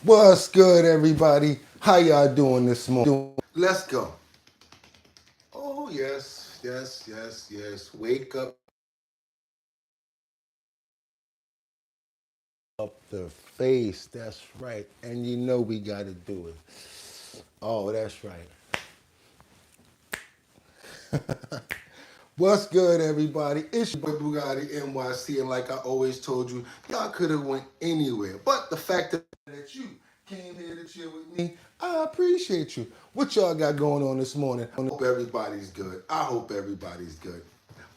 What's good, everybody? How y'all doing this morning? Let's go. Oh, yes, yes, yes, yes. Wake up the face. That's right. And you know we got to do it. Oh, that's right. What's good, everybody? It's your boy Bugatti NYC, and like I always told you, y'all could have went anywhere. But the fact that you came here to chill with me, I appreciate you. What y'all got going on this morning? I hope everybody's good. I hope everybody's good.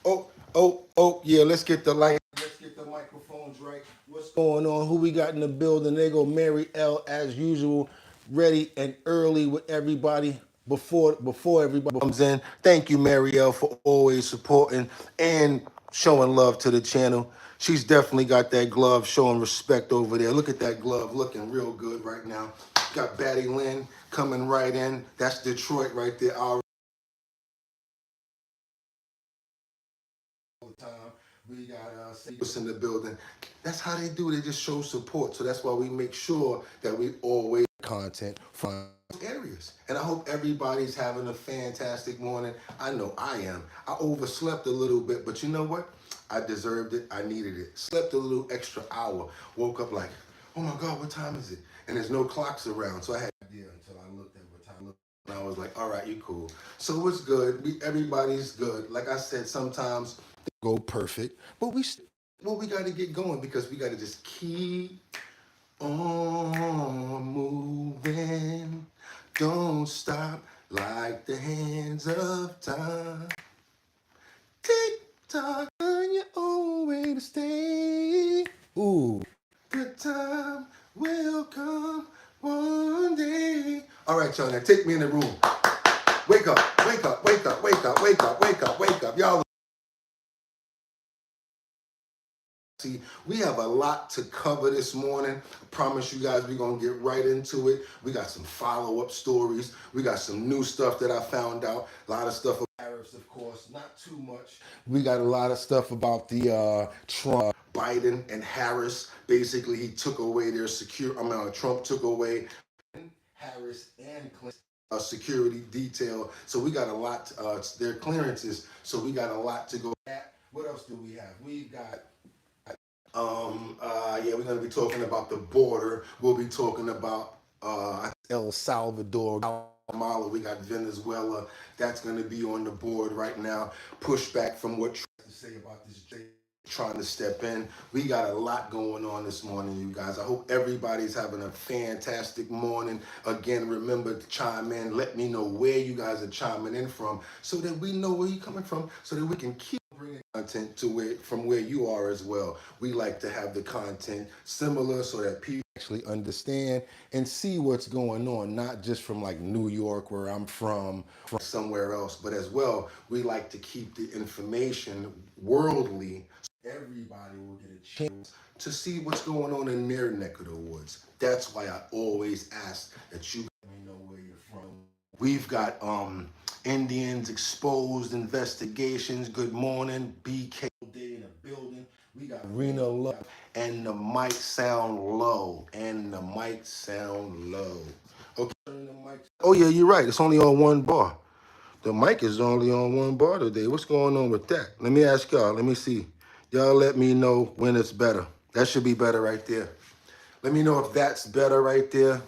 Yeah, let's get the light. Let's get the microphones right. What's going on? Who we got in the building? There go Mary L, as usual, ready and early with everybody before everybody comes in. Thank you, Mary L, for always supporting and showing love to the channel. She's definitely got that glove showing respect over there. Look at that glove looking real good right now. Got Batty Lynn coming right in. That's Detroit right there. All the time. We got us in the building. That's how they do. They just show support. So that's why we make sure that we always content from areas. And I hope everybody's having a fantastic morning. I know I am. I overslept a little bit, but you know what? I deserved it. I needed it. Slept a little extra hour. Woke up like, oh my God, what time is it? And there's no clocks around. So I had no idea until I looked at what time it was. And I was like, all right, you cool. So it's good. Everybody's good. Like I said, sometimes go perfect, but we got to get going because we got to just keep on moving. Don't stop like the hands of time. Tick tock on your own way to stay. Ooh, good time will come one day. All right, y'all, now take me in the room. Wake up, wake up, wake up, wake up, wake up, wake up, wake up. Y'all. See, we have a lot to cover this morning. I promise you guys we're going to get right into it. We got some follow-up stories. We got some new stuff that I found out. A lot of stuff about tariffs, of course, not too much. We got a lot of stuff about the Trump, Biden, and Harris. Basically, he took away their Trump took away Harris and Clinton security detail. So we got a lot, their clearances. So we got a lot to go at. What else do we have? We've got we're going to be talking about the border. We'll be talking about El Salvador, Guatemala. We got Venezuela. That's going to be on the board right now. Pushback from what Trump has to say about this trying to step in. We got a lot going on this morning, you guys. I hope everybody's having a fantastic morning. Again, remember to chime in. Let me know where you guys are chiming in from so that we know where you're coming from so that we can keep bringing content from where you are as well. We like to have the content similar so that people actually understand and see what's going on, not just from like New York where I'm from somewhere else, but as well, we like to keep the information worldly so everybody will get a chance to see what's going on in their neck of the woods. That's why I always ask that you let me know where you're from. We've got Indians exposed investigations. Good morning, BK Day in the building. We got Rena Love, and the mic sound low. Okay. Oh yeah, you're right. It's only on one bar. The mic is only on one bar today. What's going on with that? Let me ask y'all. Let me see. Y'all let me know when it's better. That should be better right there. Let me know if that's better right there.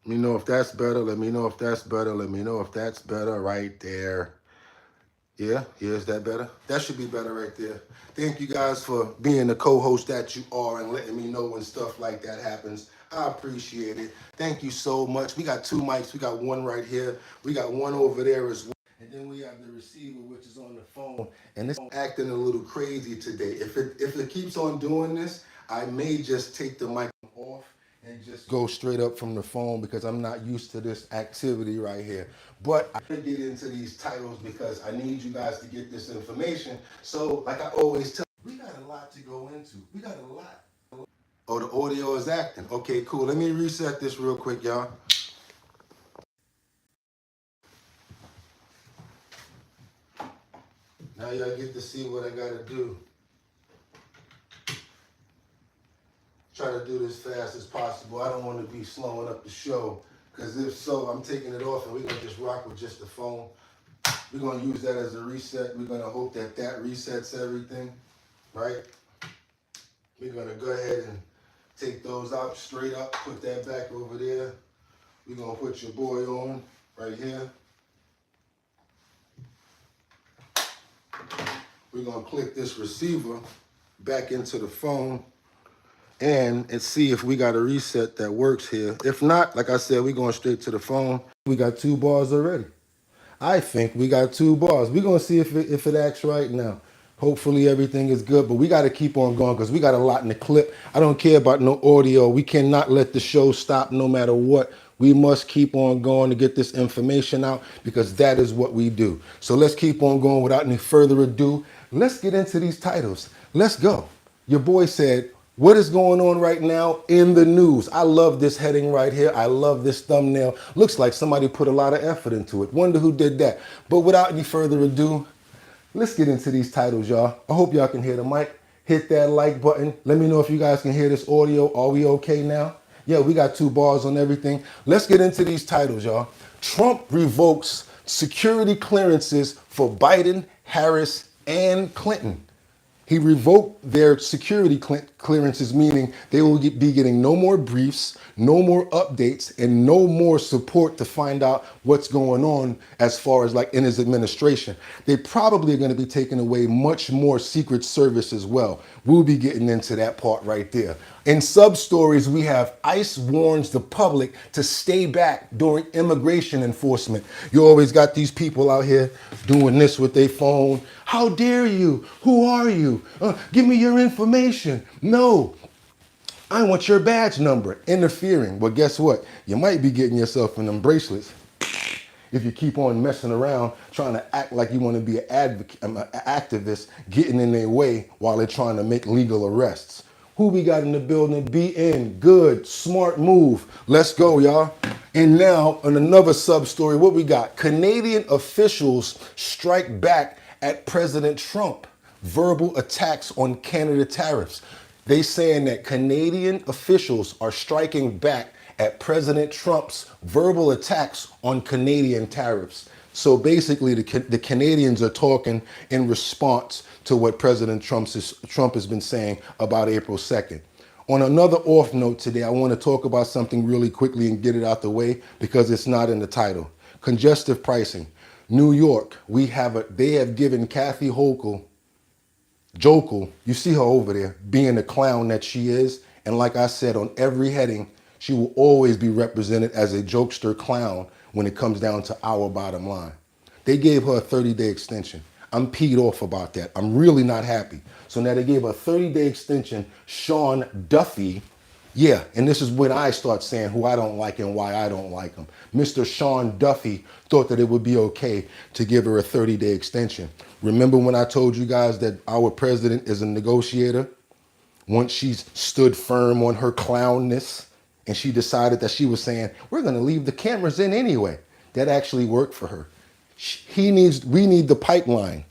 Let me know if that's better. Let me know if that's better. Let me know if that's better right there. Yeah, is that better? That should be better right there. Thank you guys for being the co-host that you are and letting me know when stuff like that happens. I appreciate it. Thank you so much. We got two mics. We got one right here. We got one over there as well. And then we have the receiver, which is on the phone. And it's acting a little crazy today. If it keeps on doing this, I may just take the mic off and just go straight up from the phone because I'm not used to this activity right here. But I get into these titles because I need you guys to get this information. So like I always tell you, we got a lot to go into. We got a lot. Oh, the audio is acting. Okay, cool. Let me reset this real quick, y'all. Now y'all get to see what I gotta do. try to do this fast as possible. I don't want to be slowing up the show, because if so, I'm taking it off and we're going to just rock with just the phone. We're going to use that as a reset. We're going to hope that that resets everything, right? We're going to go ahead and take those out straight up, put that back over there. We're going to put your boy on right here. We're going to click this receiver back into the phone and see if we got a reset that works here. If not, like I said, we're going straight to the phone. We got 2 bars already. I think we got 2 bars. We're going to see if it acts right now. Hopefully everything is good, but we got to keep on going because we got a lot in the clip. I don't care about no audio. We cannot let the show stop no matter what. We must keep on going to get this information out because that is what we do. So let's keep on going without any further ado. Let's get into these titles. Let's go. Your boy said, what is going on right now in the news? I love this heading right here. I love this thumbnail. Looks like somebody put a lot of effort into it. Wonder who did that. But without any further ado, let's get into these titles, y'all. I hope y'all can hear the mic. Hit that like button. Let me know if you guys can hear this audio. Are we okay now? Yeah, we got 2 bars on everything. Let's get into these titles, y'all. Trump revokes security clearances for Biden, Harris, and Clinton. He revoked their security clearances, meaning they will be getting no more briefs, no more updates, and no more support to find out what's going on as far as like in his administration. They probably are going to be taking away much more Secret Service as well. We'll be getting into that part right there. In sub-stories, we have ICE warns the public to stay back during immigration enforcement. You always got these people out here doing this with their phone. How dare you? Who are you? Give me your information. No, I want your badge number. Interfering. Well, guess what? You might be getting yourself in them bracelets if you keep on messing around trying to act like you want to be an activist, getting in their way while they're trying to make legal arrests. Who we got in the building? BN. Good. Smart move. Let's go, y'all. And now on another sub-story, what we got? Canadian officials strike back at President Trump. Verbal attacks on Canada tariffs. They saying that Canadian officials are striking back at President Trump's verbal attacks on Canadian tariffs. So basically the Canadians are talking in response to what President Trump has been saying about April 2nd. On another off note today, I want to talk about something really quickly and get it out the way because it's not in the title. Congestive pricing. New York, they have given Kathy Hochul, you see her over there, being the clown that she is. And like I said, on every heading, she will always be represented as a jokester clown when it comes down to our bottom line. They gave her a 30-day extension. I'm peed off about that. I'm really not happy. So now they gave her a 30-day extension. Sean Duffy, yeah, and this is when I start saying who I don't like and why I don't like him. Mr. Sean Duffy thought that it would be okay to give her a 30-day extension. Remember when I told you guys that our president is a negotiator? Once she's stood firm on her clownness and she decided that she was saying, we're going to leave the cameras in anyway. That actually worked for her. We need the pipeline.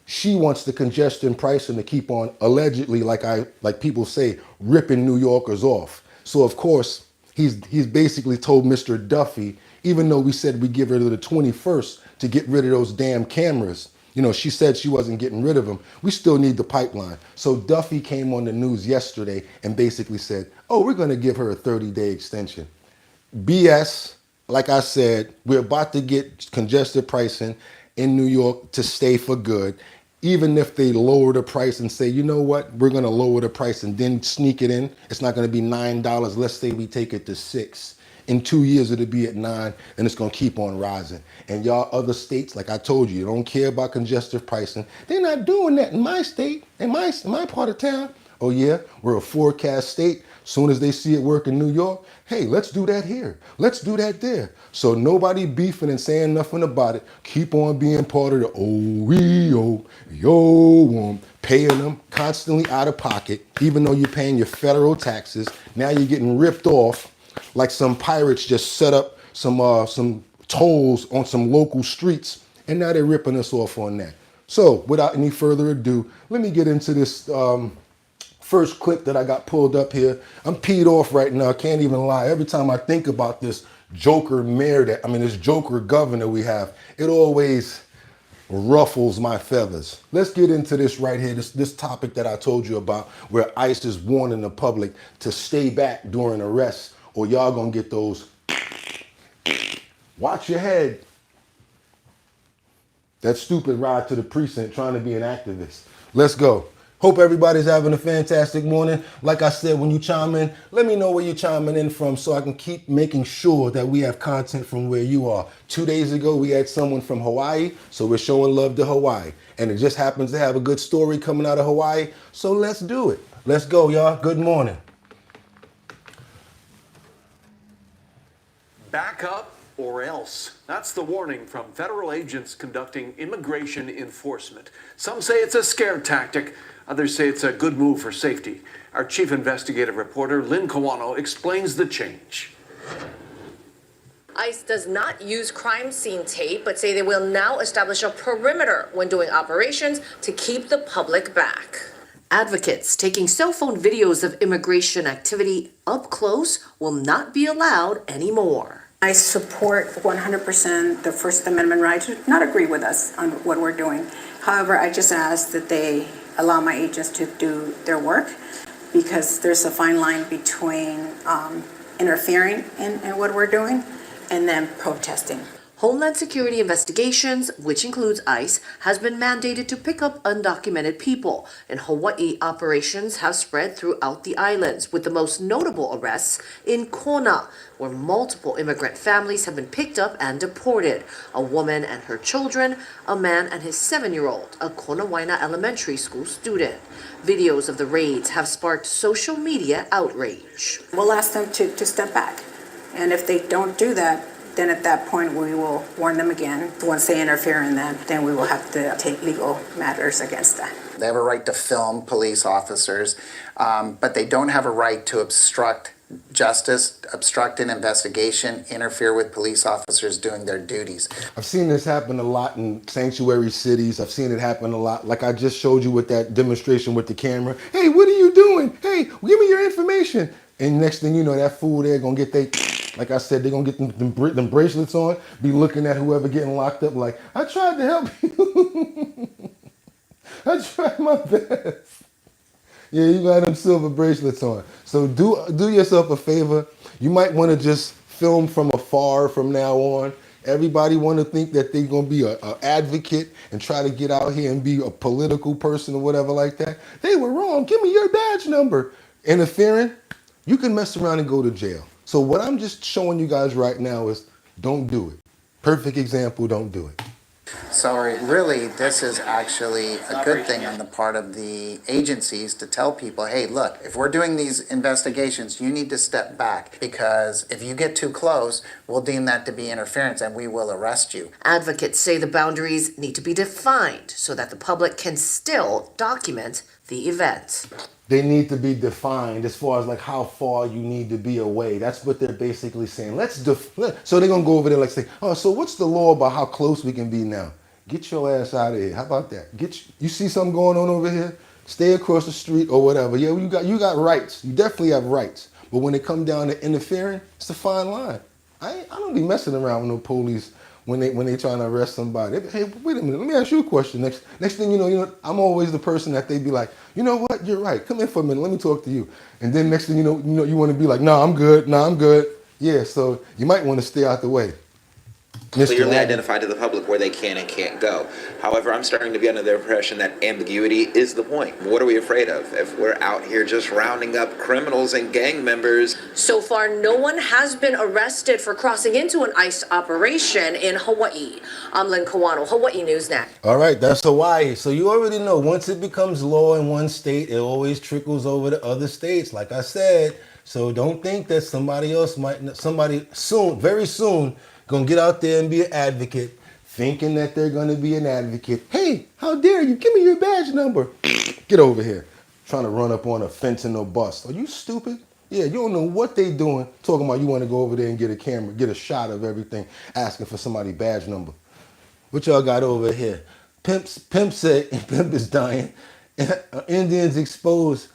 She wants the congestion pricing to keep on allegedly, like people say, ripping New Yorkers off. So of course, he's basically told Mr. Duffy, even though we said we give her to the 21st to get rid of those damn cameras. You know, she said she wasn't getting rid of them. We still need the pipeline. So Duffy came on the news yesterday and basically said, oh, we're going to give her a 30-day extension. BS. Like I said, we're about to get congested pricing in New York to stay for good. Even if they lower the price and say, you know what, we're going to lower the price and then sneak it in. It's not going to be $9. Let's say we take it to $6. In 2 years, it'll be at $9, and it's going to keep on rising. And y'all other states, like I told you don't care about congestive pricing. They're not doing that in my state, in my part of town. Oh yeah, we're a forecast state. Soon as they see it work in New York, hey, let's do that here. Let's do that there. So nobody beefing and saying nothing about it. Keep on being part of the OEO, paying them constantly out of pocket, even though you're paying your federal taxes. Now you're getting ripped off like some pirates just set up some tolls on some local streets, and now they're ripping us off on that. So without any further ado, let me get into this first clip that I got pulled up here. I'm peed off right now, I can't even lie. Every time I think about this Joker mayor this Joker governor we have, it always ruffles my feathers. Let's get into this right here, this topic that I told you about, where ICE is warning the public to stay back during arrests or y'all gonna get those, watch your head. That stupid ride to the precinct trying to be an activist. Let's go. Hope everybody's having a fantastic morning. Like I said, when you chime in, let me know where you're chiming in from so I can keep making sure that we have content from where you are. 2 days ago, we had someone from Hawaii, so we're showing love to Hawaii. And it just happens to have a good story coming out of Hawaii, so let's do it. Let's go, y'all. Good morning. Back up or else. That's the warning from federal agents conducting immigration enforcement. Some say it's a scare tactic. Others say it's a good move for safety. Our chief investigative reporter, Lynn Kawano, explains the change. ICE does not use crime scene tape, but say they will now establish a perimeter when doing operations to keep the public back. Advocates taking cell phone videos of immigration activity up close will not be allowed anymore. I support 100% the First Amendment right to not agree with us on what we're doing. However, I just ask that they allow my agents to do their work because there's a fine line between interfering in what we're doing and then protesting. Homeland Security investigations, which includes ICE, has been mandated to pick up undocumented people. In Hawaii, operations have spread throughout the islands, with the most notable arrests in Kona, where multiple immigrant families have been picked up and deported. A woman and her children, a man and his 7-year-old, a Konawaina elementary school student. Videos of the raids have sparked social media outrage. We'll ask them to step back. And if they don't do that, then at that point we will warn them again. Once they interfere in that, then we will have to take legal matters against that. They have a right to film police officers, but they don't have a right to obstruct justice, obstruct an investigation, interfere with police officers doing their duties. I've seen this happen a lot in sanctuary cities. I've seen it happen a lot. Like I just showed you with that demonstration with the camera. Hey, what are you doing? Hey, give me your information. And next thing you know, that fool there gonna get like I said, they're gonna get them bracelets on, be looking at whoever getting locked up like, I tried to help you. I tried my best. Yeah, you got them silver bracelets on. So do yourself a favor. You might want to just film from afar from now on. Everybody want to think that they're going to be an advocate and try to get out here and be a political person or whatever like that. They were wrong. Give me your badge number. Interfering, you can mess around and go to jail. So what I'm just showing you guys right now is don't do it. Perfect example, don't do it. So really, this is actually a good thing on the part of the agencies to tell people, hey, look, if we're doing these investigations, you need to step back because if you get too close, we'll deem that to be interference and we will arrest you. Advocates say the boundaries need to be defined so that the public can still document the event. They need to be defined as far as like how far you need to be away. That's what they're basically saying. So they're gonna go over there like say, oh, so what's the law about how close we can be now? Get your ass out of here. How about that? You see something going on over here? Stay across the street or whatever. Yeah, you got rights. You definitely have rights. But when it comes down to interfering, it's a fine line. I don't be messing around with no police when they trying to arrest somebody. Hey, wait a minute, let me ask you a question. Next thing you know, I'm always the person that they be like, you know what, you're right, come in for a minute, let me talk to you. And then next thing you know, you want to be like, no, I'm good. Yeah, so you might want to stay out the way. Clearly identify to the public where they can and can't go. However, I'm starting to be under the impression that ambiguity is the point. What are we afraid of if we're out here just rounding up criminals and gang members? So far, no one has been arrested for crossing into an ICE operation in Hawaii. I'm Lynn Kawano, Hawaii News Net. All right, that's Hawaii. So you already know, once it becomes law in one state, it always trickles over to other states, like I said. So don't think that somebody soon, very soon, gonna get out there and be an advocate, thinking that they're gonna be an advocate. Hey, how dare you? Give me your badge number. Get over here. Trying to run up on a fentanyl bus. Are you stupid? Yeah, you don't know what they doing. Talking about you want to go over there and get a camera, get a shot of everything, asking for somebody's badge number. What y'all got over here? Pimp said, Pimp is dying. Indians expose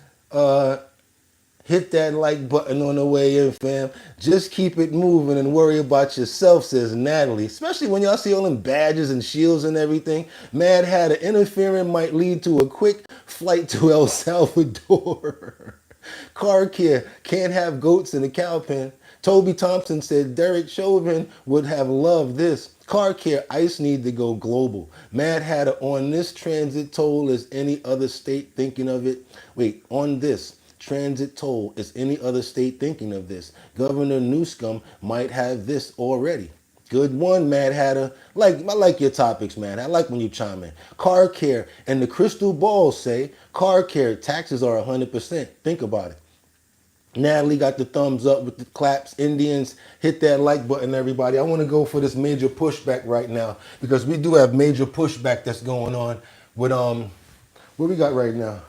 Hit that like button on the way in, fam. Just keep it moving and worry about yourself, says Natalie. Especially when y'all see all them badges and shields and everything. Mad Hatter, interfering might lead to a quick flight to El Salvador. Car care, can't have goats in a cow pen. Toby Thompson said Derek Chauvin would have loved this. Car care, ICE need to go global. Mad Hatter, on this transit toll, is any other state thinking of it? Wait, on this transit toll, is any other state thinking of this? Governor Newsom might have this already. Good one, Mad Hatter. I like your topics, man. I like when you chime in. Car care, and the crystal balls say car care taxes are 100%. Think about it. Natalie got the thumbs up with the claps. Indians, hit that like button, everybody. I want to go for this major pushback right now because we do have major pushback that's going on with what we got right now.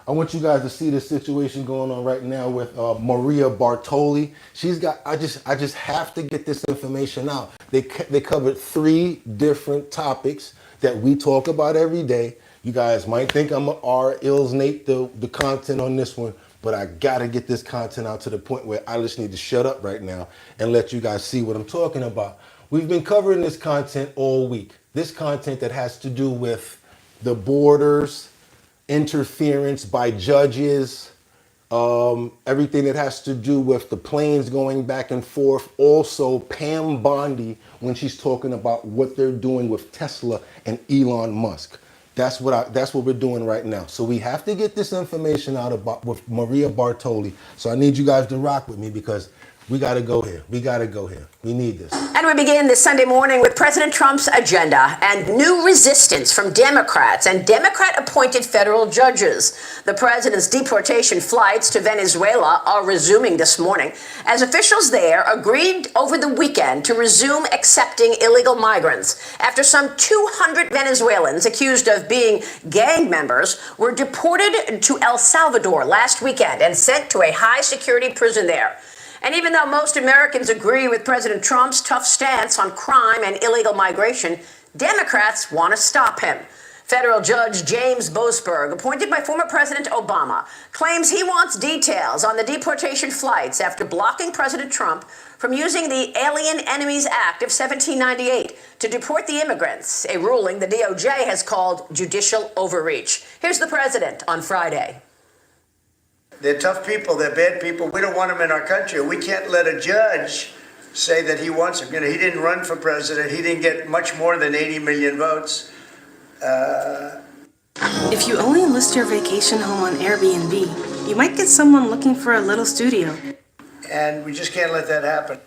I want you guys to see the situation going on right now with Maria Bartoli. She's got. I just have to get this information out. They covered 3 different topics that we talk about every day. You guys might think I'm alienate the content on this one, but I gotta get this content out to the point where I just need to shut up right now and let you guys see what I'm talking about. We've been covering this content all week. This content that has to do with the borders, interference by judges, everything that has to do with the planes going back and forth. Also, Pam Bondi, when she's talking about what they're doing with Tesla and Elon Musk. That's what we're doing right now. So we have to get this information out about with Maria Bartoli. So I need you guys to rock with me because we got to go here. We got to go here. We need this. And we begin this Sunday morning with President Trump's agenda and new resistance from Democrats and Democrat-appointed federal judges. The president's deportation flights to Venezuela are resuming this morning as officials there agreed over the weekend to resume accepting illegal migrants after some 200 Venezuelans accused of being gang members were deported to El Salvador last weekend and sent to a high-security prison there. And even though most Americans agree with President Trump's tough stance on crime and illegal migration, Democrats want to stop him. Federal Judge James Boasberg, appointed by former President Obama, claims he wants details on the deportation flights after blocking President Trump from using the Alien Enemies Act of 1798 to deport the immigrants, a ruling the DOJ has called judicial overreach. Here's the president on Friday. They're tough people. They're bad people. We don't want them in our country. We can't let a judge say that he wants them. You know, he didn't run for president. He didn't get much more than 80 million votes. If you only list your vacation home on Airbnb, you might get someone looking for a little studio. And we just can't let that happen.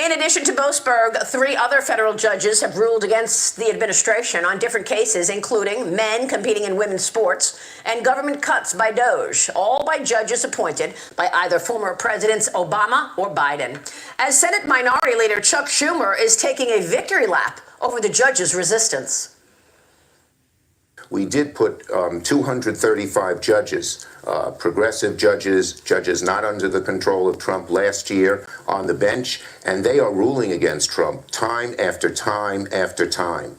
In addition to Boasberg, 3 other federal judges have ruled against the administration on different cases, including men competing in women's sports and government cuts by DOJ, all by judges appointed by either former Presidents Obama or Biden. As Senate Minority Leader Chuck Schumer is taking a victory lap over the judges' resistance. We did put 235 judges, progressive judges, judges not under the control of Trump last year on the bench, and they are ruling against Trump time after time after time.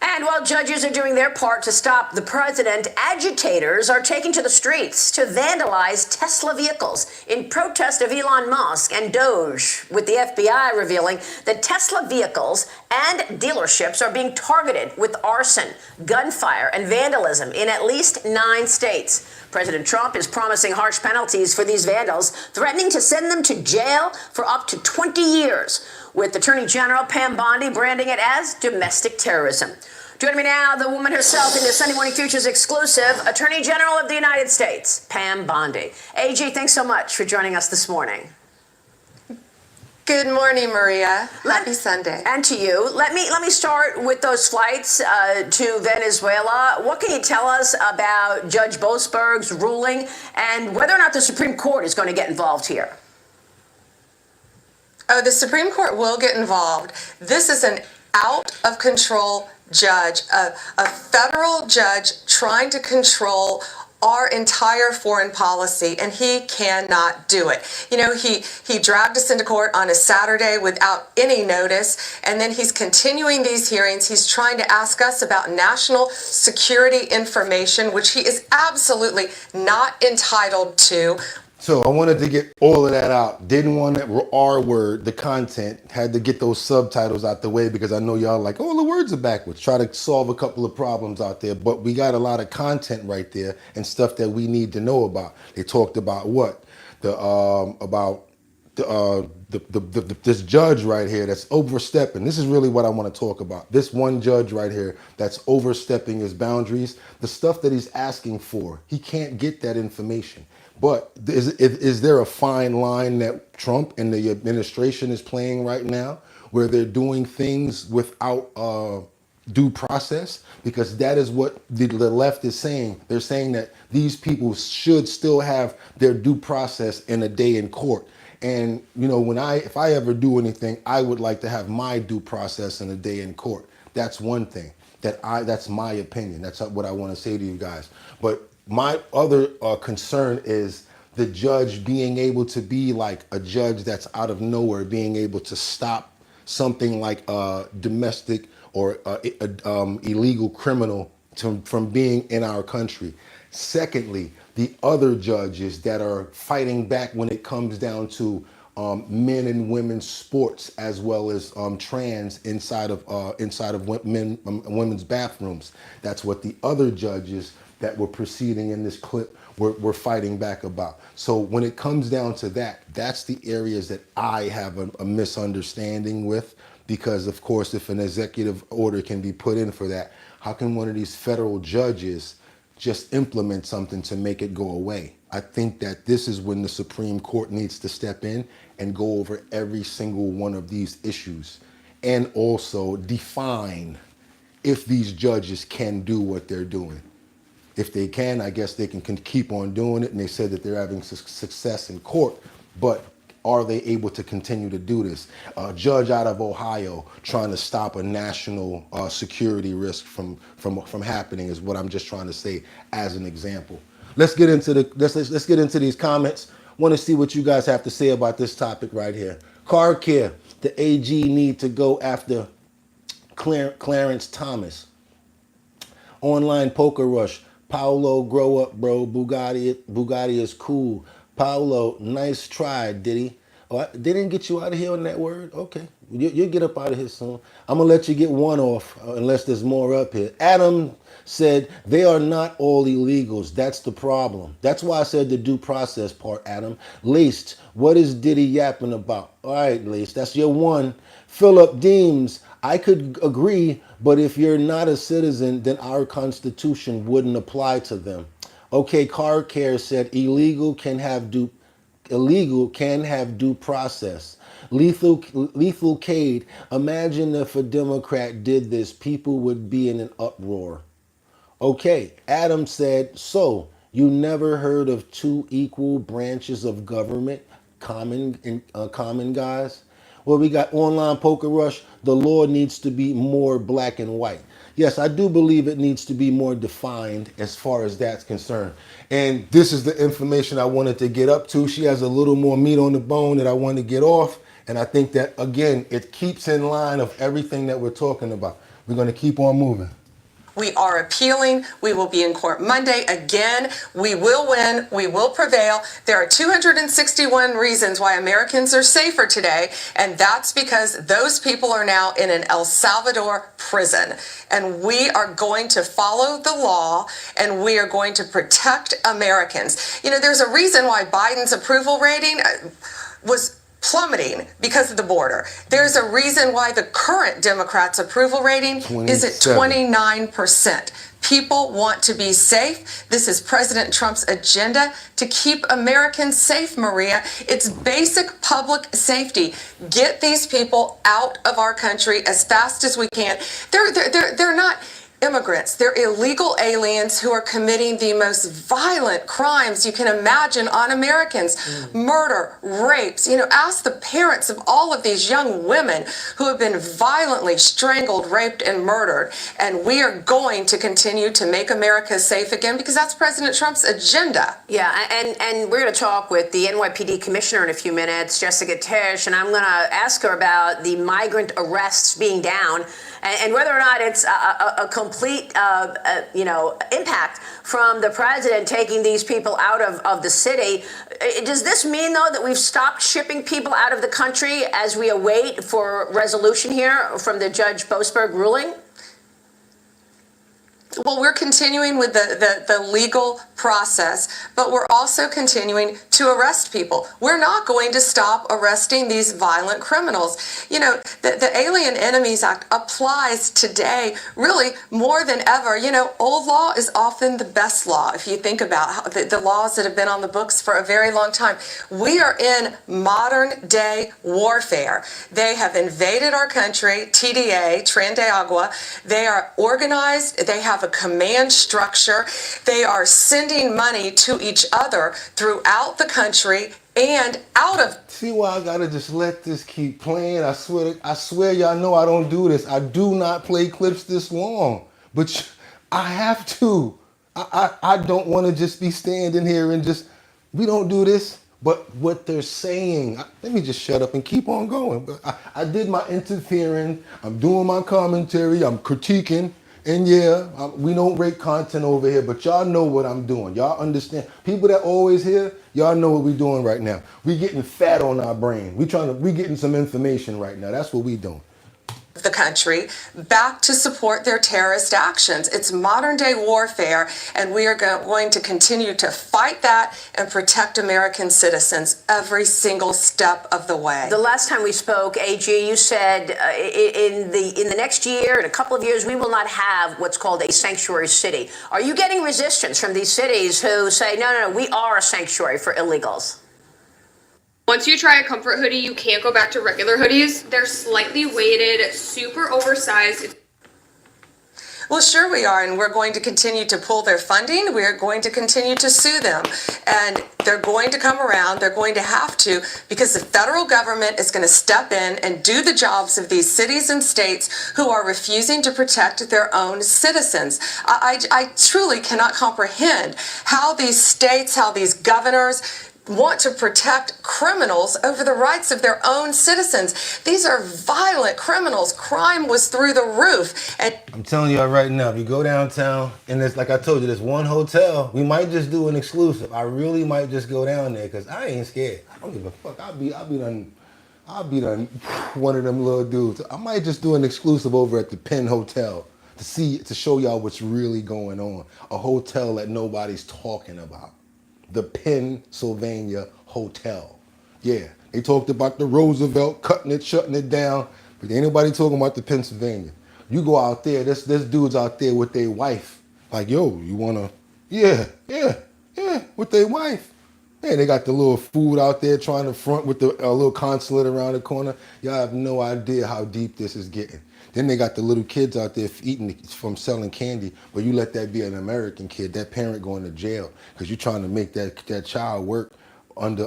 And while judges are doing their part to stop the president, agitators are taking to the streets to vandalize Tesla vehicles in protest of Elon Musk and Doge, with the FBI revealing that Tesla vehicles and dealerships are being targeted with arson, gunfire, and vandalism in at least 9 states. President Trump is promising harsh penalties for these vandals, threatening to send them to jail for up to 20 years, with Attorney General Pam Bondi branding it as domestic terrorism. Joining me now, the woman herself in the Sunday Morning Futures exclusive, Attorney General of the United States, Pam Bondi. AG, thanks so much for joining us this morning. Good morning, Maria. Happy Sunday. And to you. Let me start with those flights to Venezuela. What can you tell us about Judge Boasberg's ruling and whether or not the Supreme Court is going to get involved here? Oh, the Supreme Court will get involved. This is an out-of-control judge, a federal judge trying to control our entire foreign policy, and he cannot do it. You know, he dragged us into court on a Saturday without any notice, and then he's continuing these hearings. He's trying to ask us about national security information, which he is absolutely not entitled to. So I wanted to get all of that out. Didn't want to R word the content. Had to get those subtitles out the way because I know y'all like, oh, the words are backwards. Try to solve a couple of problems out there. But we got a lot of content right there and stuff that we need to know about. They talked about what? This judge right here that's overstepping. This is really what I want to talk about. This one judge right here that's overstepping his boundaries. The stuff that he's asking for, he can't get that information. But is there a fine line that Trump and the administration is playing right now where they're doing things without due process? Because that is what the left is saying. They're saying that these people should still have their due process in a day in court. And, you know, if I ever do anything, I would like to have my due process in a day in court. That's one thing. That's my opinion. That's what I want to say to you guys. But my other concern is the judge being able to be like a judge that's out of nowhere, being able to stop something like a domestic or illegal criminal from being in our country. Secondly, the other judges that are fighting back when it comes down to men and women's sports, as well as trans inside of women's bathrooms. That's what the other judges that were proceeding in this clip were fighting back about. So when it comes down to that, that's the areas that I have a misunderstanding with, because of course, if an executive order can be put in for that, how can one of these federal judges just implement something to make it go away? I think that this is when the Supreme Court needs to step in and go over every single one of these issues and also define if these judges can do what they're doing. If they can, I guess they can keep on doing it. And they said that they're having success in court, but are they able to continue to do this? A judge out of Ohio trying to stop a national security risk from happening is what I'm just trying to say as an example. Let's get into let's get into these comments. Want to see what you guys have to say about this topic right here. Car care, the AG need to go after Clarence Thomas. Online poker rush. Paolo, grow up, bro. Bugatti is cool. Paolo, nice try, Diddy. Oh, they didn't get you out of here on that word? Okay. You'll get up out of here soon. I'm going to let you get one off unless there's more up here. Adam said, they are not all illegals. That's the problem. That's why I said the due process part, Adam. Laced, what is Diddy yapping about? All right, Laced, that's your one. Philip Deems, I could agree, but if you're not a citizen, then our Constitution wouldn't apply to them. Okay, Car Care said illegal can have due process. Lethal Cade, imagine if a Democrat did this, people would be in an uproar. Okay, Adam said, so you never heard of two equal branches of government, common guys? Well, we got online poker rush. The law needs to be more black and white. Yes, I do believe it needs to be more defined as far as that's concerned. And this is the information I wanted to get up to. She has a little more meat on the bone that I want to get off. And I think that, again, it keeps in line of everything that we're talking about. We're going to keep on moving. We are appealing. We will be in court Monday again. We will win. We will prevail. There are 261 reasons why Americans are safer today, and that's because those people are now in an El Salvador prison. And we are going to follow the law, and we are going to protect Americans. You know, there's a reason why Biden's approval rating was plummeting because of the border. There's a reason why the current Democrats' approval rating is at 29%. People want to be safe. This is President Trump's agenda to keep Americans safe, Maria. It's basic public safety. Get these people out of our country as fast as we can. They're not immigrants. They're illegal aliens who are committing the most violent crimes you can imagine on Americans. Murder, rapes. Ask the parents of all of these young women who have been violently strangled, raped, and murdered. And we are going to continue to make America safe again because that's President Trump's agenda. Yeah, and we're going to talk with the NYPD commissioner in a few minutes, Jessica Tisch, and I'm going to ask her about the migrant arrests being down and whether or not it's a complete, impact from the president taking these people out of the city. Does this mean, though, that we've stopped shipping people out of the country as we await for resolution here from the Judge Boasberg ruling? Well, we're continuing with the legal process, but we're also continuing to arrest people. We're not going to stop arresting these violent criminals. The Alien Enemies Act applies today really more than ever. Old law is often the best law if you think about the laws that have been on the books for a very long time. We are in modern day warfare. They have invaded our country, TDA, Tren de Agua. They are organized. They have a command structure. They are sending money to each other throughout the country and out of. See why I gotta just let this keep playing? I swear y'all know I don't do this. I do not play clips this long, but I have to. I don't want to just be standing here and we don't do this. But what they're saying, let me just shut up and keep on going. I did my interfering. I'm doing my commentary. I'm critiquing. And we don't rate content over here, but y'all know what I'm doing. Y'all understand. People that always hear, y'all know what we're doing right now. We getting fat on our brain. We getting some information right now. That's what we doing. The country back to support their terrorist actions. It's modern day warfare, and we are going to continue to fight that and protect American citizens every single step of the way. The last time we spoke, AG, you said in the next year, in a couple of years, we will not have what's called a sanctuary city. Are you getting resistance from these cities who say, no, we are a sanctuary for illegals? Once you try a comfort hoodie, you can't go back to regular hoodies. They're slightly weighted, super oversized. Well, sure we are, and we're going to continue to pull their funding. We're going to continue to sue them, and they're going to come around. They're going to have to, because the federal government is going to step in and do the jobs of these cities and states who are refusing to protect their own citizens. I truly cannot comprehend how these states, how these governors want to protect criminals over the rights of their own citizens. These are violent criminals. Crime was through the roof. And I'm telling y'all right now, if you go downtown, and there's, like I told you, there's one hotel, we might just do an exclusive. I really might just go down there, because I ain't scared. I don't give a fuck. I'll be done one of them little dudes. I might just do an exclusive over at the Penn Hotel to show y'all what's really going on. A hotel that nobody's talking about. The Pennsylvania Hotel. Yeah, they talked about the Roosevelt, cutting it, shutting it down, but ain't nobody talking about the Pennsylvania. You go out there, there's dudes out there with their wife. Like, yo, you wanna, yeah, with their wife. Man, they got the little food out there trying to front with the little consulate around the corner. Y'all have no idea how deep this is getting. Then they got the little kids out there eating from selling candy, but you let that be an American kid, that parent going to jail because you're trying to make that child work under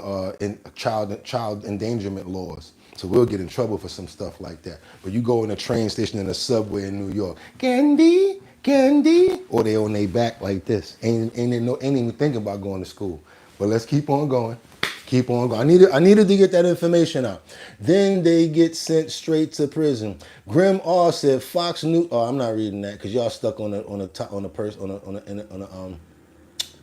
child endangerment laws. So we'll get in trouble for some stuff like that. But you go in a train station in a subway in New York, candy, or they on their back like this. Ain't even thinking about going to school. But let's keep on going. Keep on going. I needed to get that information out. Then they get sent straight to prison. Grim R said Fox News. Oh, I'm not reading that because y'all stuck on a.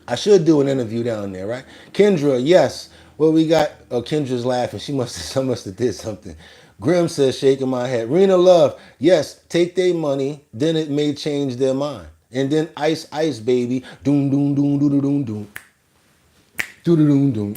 I should do an interview down there, right? Kendra, yes. Well, we got. Oh, Kendra's laughing. She must have did something. Grim says shaking my head. Rena Love, yes. Take their money, then it may change their mind. And then Ice baby, doom doom doom doom doom doom, doom doom doom.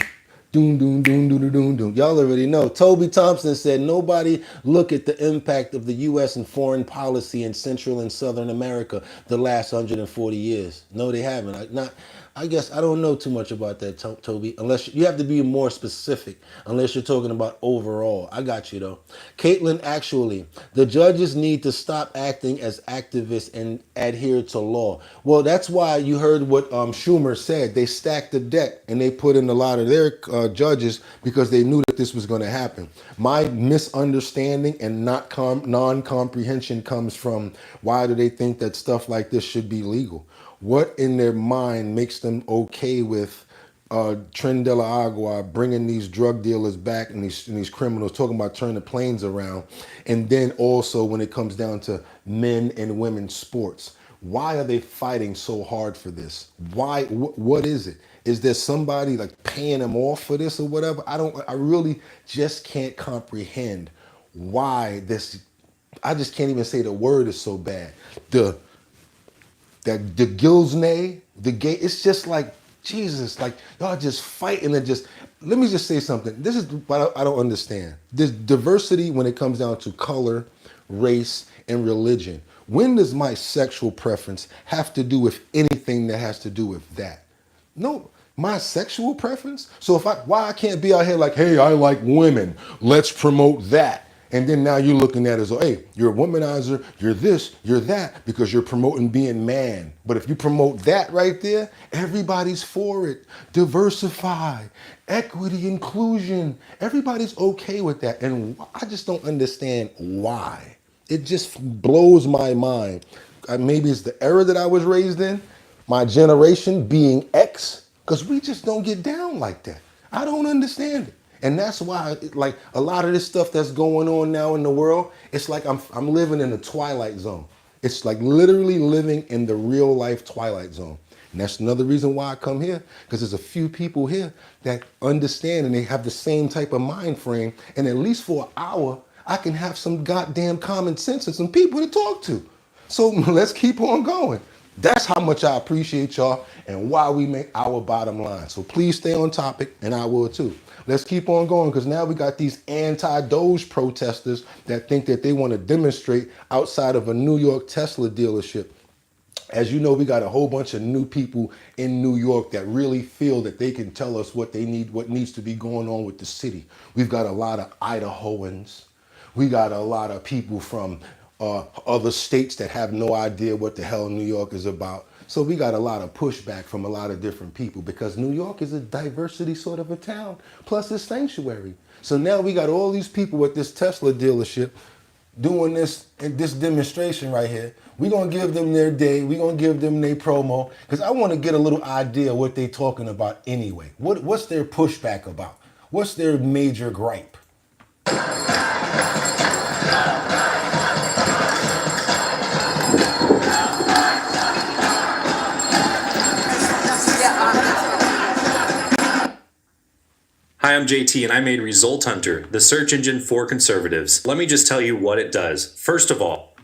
Doom, doom, doom, doom, doom, doom. Y'all already know. Toby Thompson said, nobody look at the impact of the U.S. and foreign policy in Central and Southern America the last 140 years. No, they haven't. I guess I don't know too much about that, Toby, unless you have to be more specific, unless you're talking about overall. I got you, though. Caitlin, actually, the judges need to stop acting as activists and adhere to law. Well, that's why you heard what Schumer said. They stacked the deck and they put in a lot of their judges because they knew that this was going to happen. My misunderstanding and non-comprehension comes from, why do they think that stuff like this should be legal? What in their mind makes them okay with Tren de la Agua bringing these drug dealers back and these criminals, talking about turning the planes around? And then also when it comes down to men and women's sports, why are they fighting so hard for this? Why? What is it? Is there somebody like paying them off for this or whatever? I really just can't comprehend why this. I just can't even say the word is so bad. The Gilsnay, the gay, it's just like, Jesus, like y'all just fighting and just, let me just say something. This is what I don't understand. There's diversity when it comes down to color, race, and religion. When does my sexual preference have to do with anything that has to do with that? No, my sexual preference? So why I can't be out here like, hey, I like women, let's promote that. And then now you're looking at it as, hey, you're a womanizer, you're this, you're that, because you're promoting being man. But if you promote that right there, everybody's for it. Diversify, equity, inclusion. Everybody's okay with that. And I just don't understand why. It just blows my mind. Maybe it's the era that I was raised in, my generation being X, because we just don't get down like that. I don't understand it. And that's why, like, a lot of this stuff that's going on now in the world, it's like I'm living in the twilight zone. It's like literally living in the real life twilight zone. And that's another reason why I come here, because there's a few people here that understand and they have the same type of mind frame. And at least for an hour, I can have some goddamn common sense and some people to talk to. So let's keep on going. That's how much I appreciate y'all and why we make our bottom line. So please stay on topic, and I will too. Let's keep on going, because now we got these anti-Doge protesters that think that they want to demonstrate outside of a New York Tesla dealership. As you know, we got a whole bunch of new people in New York that really feel that they can tell us what they need, what needs to be going on with the city. We've got a lot of Idahoans. We got a lot of people from other states that have no idea what the hell New York is about. So we got a lot of pushback from a lot of different people, because New York is a diversity sort of a town, plus it's sanctuary. So now we got all these people with this Tesla dealership doing this demonstration right here. We're going to give them their day. We're going to give them their promo, because I want to get a little idea of what they're talking about anyway. What's their pushback about? What's their major gripe? Hi, I'm JT and I made Result Hunter, the search engine for conservatives. Let me just tell you what it does. First of all,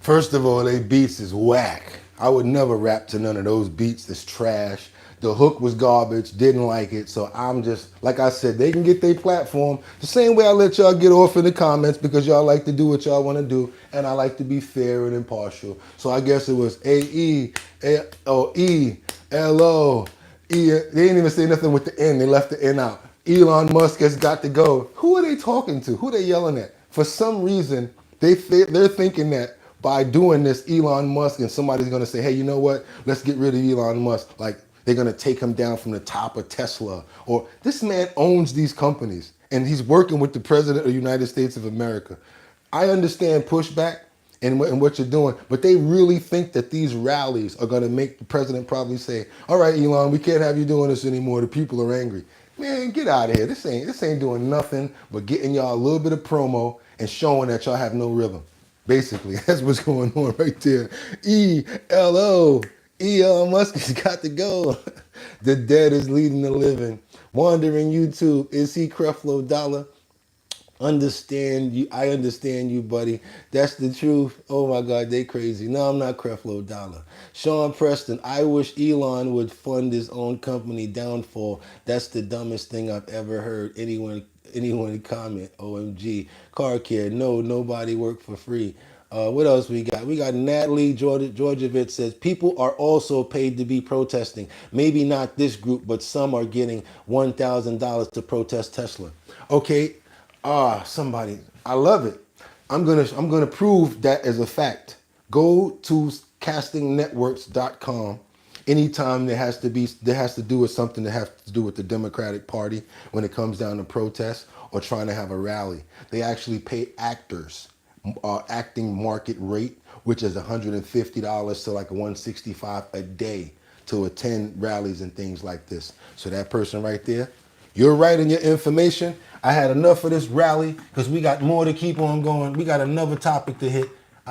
First of all, they beats is whack. I would never rap to none of those beats. That's trash. The hook was garbage, didn't like it. So I'm just, like I said, they can get their platform the same way I let y'all get off in the comments, because y'all like to do what y'all want to do. And I like to be fair and impartial. So I guess it was A-E-L-O-E. They didn't even say nothing with the N. They left the N out. Elon Musk has got to go. Who are they talking to? Who are they yelling at? For some reason, they're thinking that by doing this, Elon Musk, and somebody's going to say, hey, you know what? Let's get rid of Elon Musk. Like, they're going to take him down from the top of Tesla. Or this man owns these companies, and he's working with the president of the United States of America. I understand pushback and what you're doing, but they really think that these rallies are going to make the president probably say, all right, Elon, we can't have you doing this anymore. The people are angry. Man, get out of here. This ain't doing nothing but getting y'all a little bit of promo and showing that y'all have no rhythm. Basically, that's what's going on right there. ELO. Elon Musk has got to go. The dead is leading the living. Wandering YouTube. Is he Creflo Dollar? Understand you. I understand you, buddy. That's the truth. Oh my God, they crazy. No, I'm not Creflo Dollar. Sean Preston. I wish Elon would fund his own company downfall. That's the dumbest thing I've ever heard. Anyone comment? OMG. Car care. No, nobody worked for free. What else we got? We got Natalie Georgievich says people are also paid to be protesting. Maybe not this group, but some are getting $1,000 to protest Tesla. Okay. Somebody, I love it. I'm gonna prove that as a fact. Go to castingnetworks.com. Anytime there has to do with something that has to do with the Democratic Party when it comes down to protests or trying to have a rally, they actually pay actors acting market rate, which is $150 to like $165 a day to attend rallies and things like this. So that person right there, you're right in your information. I had enough of this rally because we got more to keep on going. We got another topic to hit.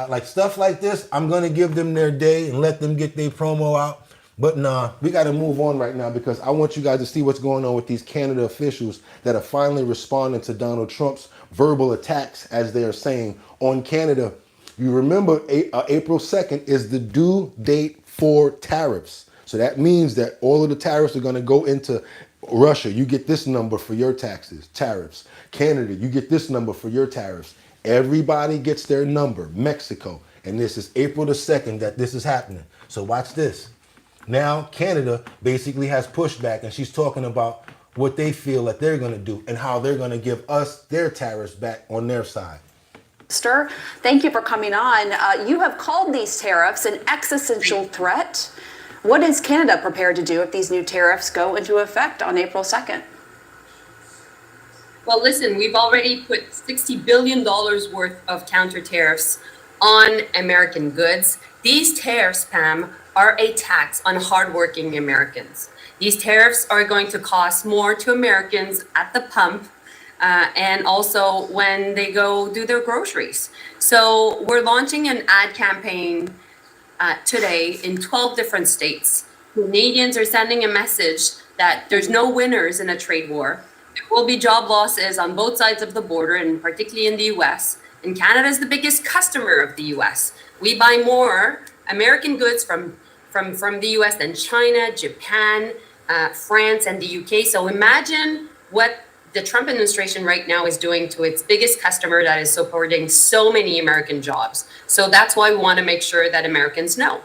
Like stuff like this, I'm going to give them their day and let them get their promo out. But nah, we got to move on right now because I want you guys to see what's going on with these Canada officials that are finally responding to Donald Trump's verbal attacks, as they are saying, on Canada. You remember April 2nd is the due date for tariffs. So that means that all of the tariffs are going to go into Russia. You get this number for your taxes, tariffs. Canada, you get this number for your tariffs. Everybody gets their number. Mexico. And this is April the 2nd that this is happening. So watch this. Now Canada basically has pushback, and she's talking about what they feel that they're going to do and how they're going to give us their tariffs back on their side. Thank you for coming on. You have called these tariffs an existential threat. What is Canada prepared to do if these new tariffs go into effect on April 2nd? Well, listen, we've already put $60 billion worth of counter tariffs on American goods. These tariffs, Pam, are a tax on hardworking Americans. These tariffs are going to cost more to Americans at the pump and also when they go do their groceries. So we're launching an ad campaign today in 12 different states. Canadians are sending a message that there's no winners in a trade war. There will be job losses on both sides of the border, and particularly in the US. And Canada is the biggest customer of the US. We buy more American goods from the US than China, Japan, France, and the UK. So imagine what the Trump administration right now is doing to its biggest customer that is supporting so many American jobs. So that's why we want to make sure that Americans know.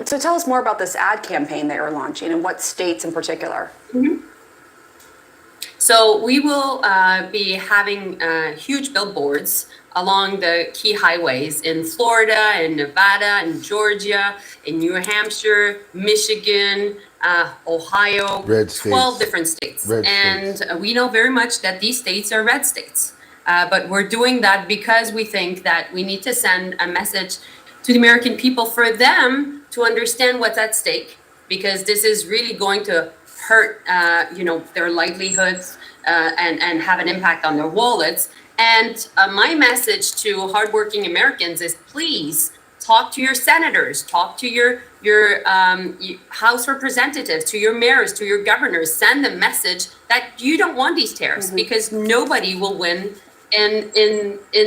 So tell us more about this ad campaign that you're launching and what states in particular. Mm-hmm. So we will be having huge billboards along the key highways in Florida and Nevada and Georgia, in New Hampshire, Michigan, Ohio, 12 different states. And we know very much that these states are red states. But we're doing that because we think that we need to send a message to the American people for them to understand what's at stake, because this is really going to hurt their livelihoods and have an impact on their wallets. And my message to hardworking Americans is, please talk to your senators, talk to your House representatives, to your mayors, to your governors. Send the message that you don't want these tariffs, because nobody will win in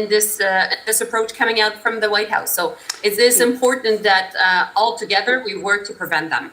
this approach coming out from the White House. So it is important that all together we work to prevent them.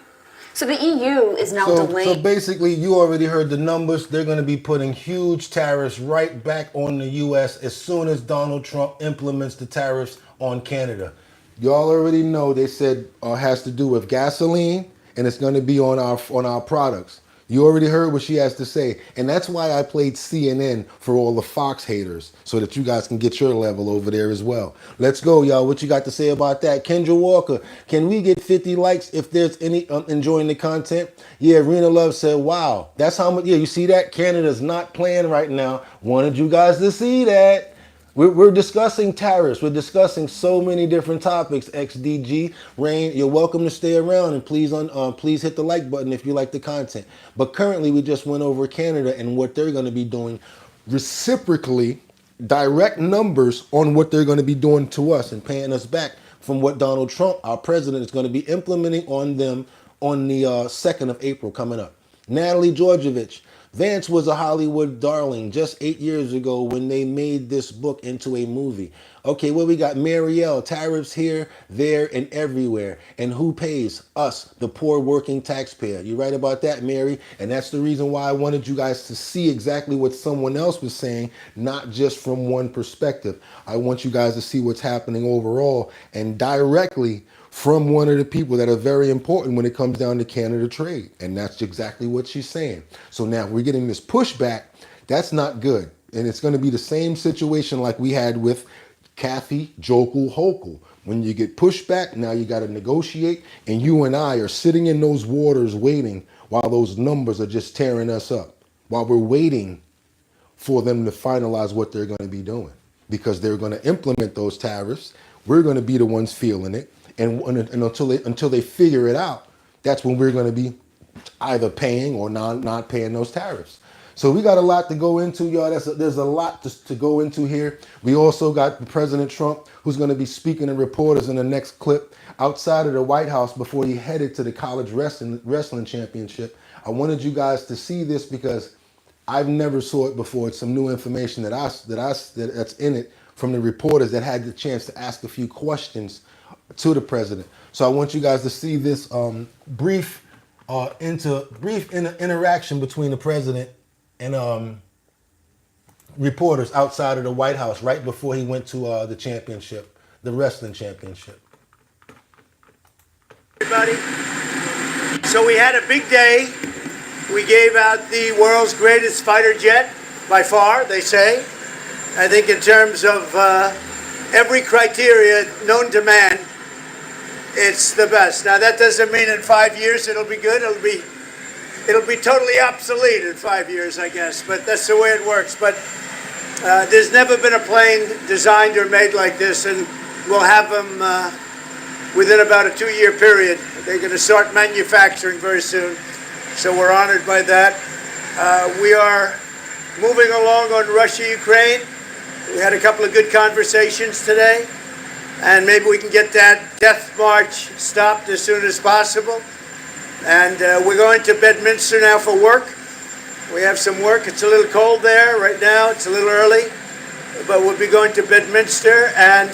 So the EU is now delaying. So basically, you already heard the numbers. They're going to be putting huge tariffs right back on the U.S. as soon as Donald Trump implements the tariffs on Canada. Y'all already know they said has to do with gasoline, and it's going to be on our products. You already heard what she has to say. And that's why I played CNN for all the Fox haters, so that you guys can get your level over there as well. Let's go, y'all. What you got to say about that? Kendra Walker, can we get 50 likes if there's any enjoying the content? Yeah, Rena Love said, wow, that's how much. Yeah, you see that? Canada's not playing right now. Wanted you guys to see that. We're discussing tariffs. We're discussing so many different topics. XDG, Rain, you're welcome to stay around, and please please hit the like button if you like the content. But currently, we just went over Canada and what they're going to be doing reciprocally, direct numbers on what they're going to be doing to us and paying us back from what Donald Trump, our president, is going to be implementing on them on the 2nd of April coming up. Natalie Georgievich, Vance was a Hollywood darling just 8 years ago when they made this book into a movie. Okay, well, we got Marielle, tariffs here, there, and everywhere. And who pays? Us, the poor working taxpayer. You're right about that, Mary. And that's the reason why I wanted you guys to see exactly what someone else was saying, not just from one perspective. I want you guys to see what's happening overall and directly from one of the people that are very important when it comes down to Canada trade. And that's exactly what she's saying. So now we're getting this pushback. That's not good. And it's going to be the same situation like we had with Kathy Jokel Hochul. When you get pushback, now you got to negotiate. And you and I are sitting in those waters waiting while those numbers are just tearing us up. While we're waiting for them to finalize what they're going to be doing. Because they're going to implement those tariffs. We're going to be the ones feeling it. And until they figure it out, that's when we're going to be either paying or not paying those tariffs. So we got a lot to go into, y'all. There's a lot to go into here. We also got President Trump, who's going to be speaking to reporters in the next clip outside of the White House before he headed to the college wrestling championship. I wanted you guys to see this because I've never saw it before. It's some new information that's in it from the reporters that had the chance to ask a few questions to the president. So I want you guys to see this brief interaction between the president and reporters outside of the White House right before he went to the championship, the wrestling championship. Everybody, so we had a big day. We gave out the world's greatest fighter jet by far, they say. I think in terms of every criteria known to man, it's the best. Now that doesn't mean in 5 years it'll be good. It'll be totally obsolete in 5 years, I guess. But that's the way it works. But there's never been a plane designed or made like this, and we'll have them within about a 2-year period. They're going to start manufacturing very soon. So we're honored by that. We are moving along on Russia-Ukraine. We had a couple of good conversations today. And maybe we can get that death march stopped as soon as possible. And we're going to Bedminster now for work. We have some work. It's a little cold there right now. It's a little early. But we'll be going to Bedminster, and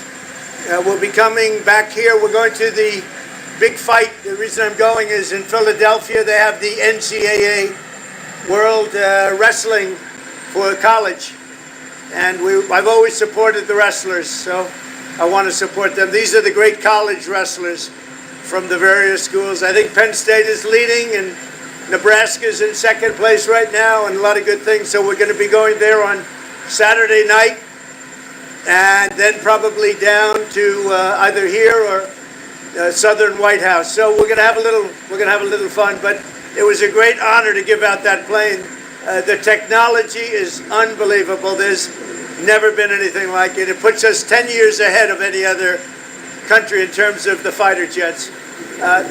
we'll be coming back here. We're going to the big fight. The reason I'm going is in Philadelphia, they have the NCAA World Wrestling for college. And I've always supported the wrestlers, so I want to support them. These are the great college wrestlers from the various schools. I think Penn State is leading, and Nebraska's in second place right now, and a lot of good things. So we're going to be going there on Saturday night, and then probably down to either here or Southern White House. So we're going to have a little fun. But it was a great honor to give out that plane. The technology is unbelievable. There's never been anything like it. It puts us 10 years ahead of any other country in terms of the fighter jets.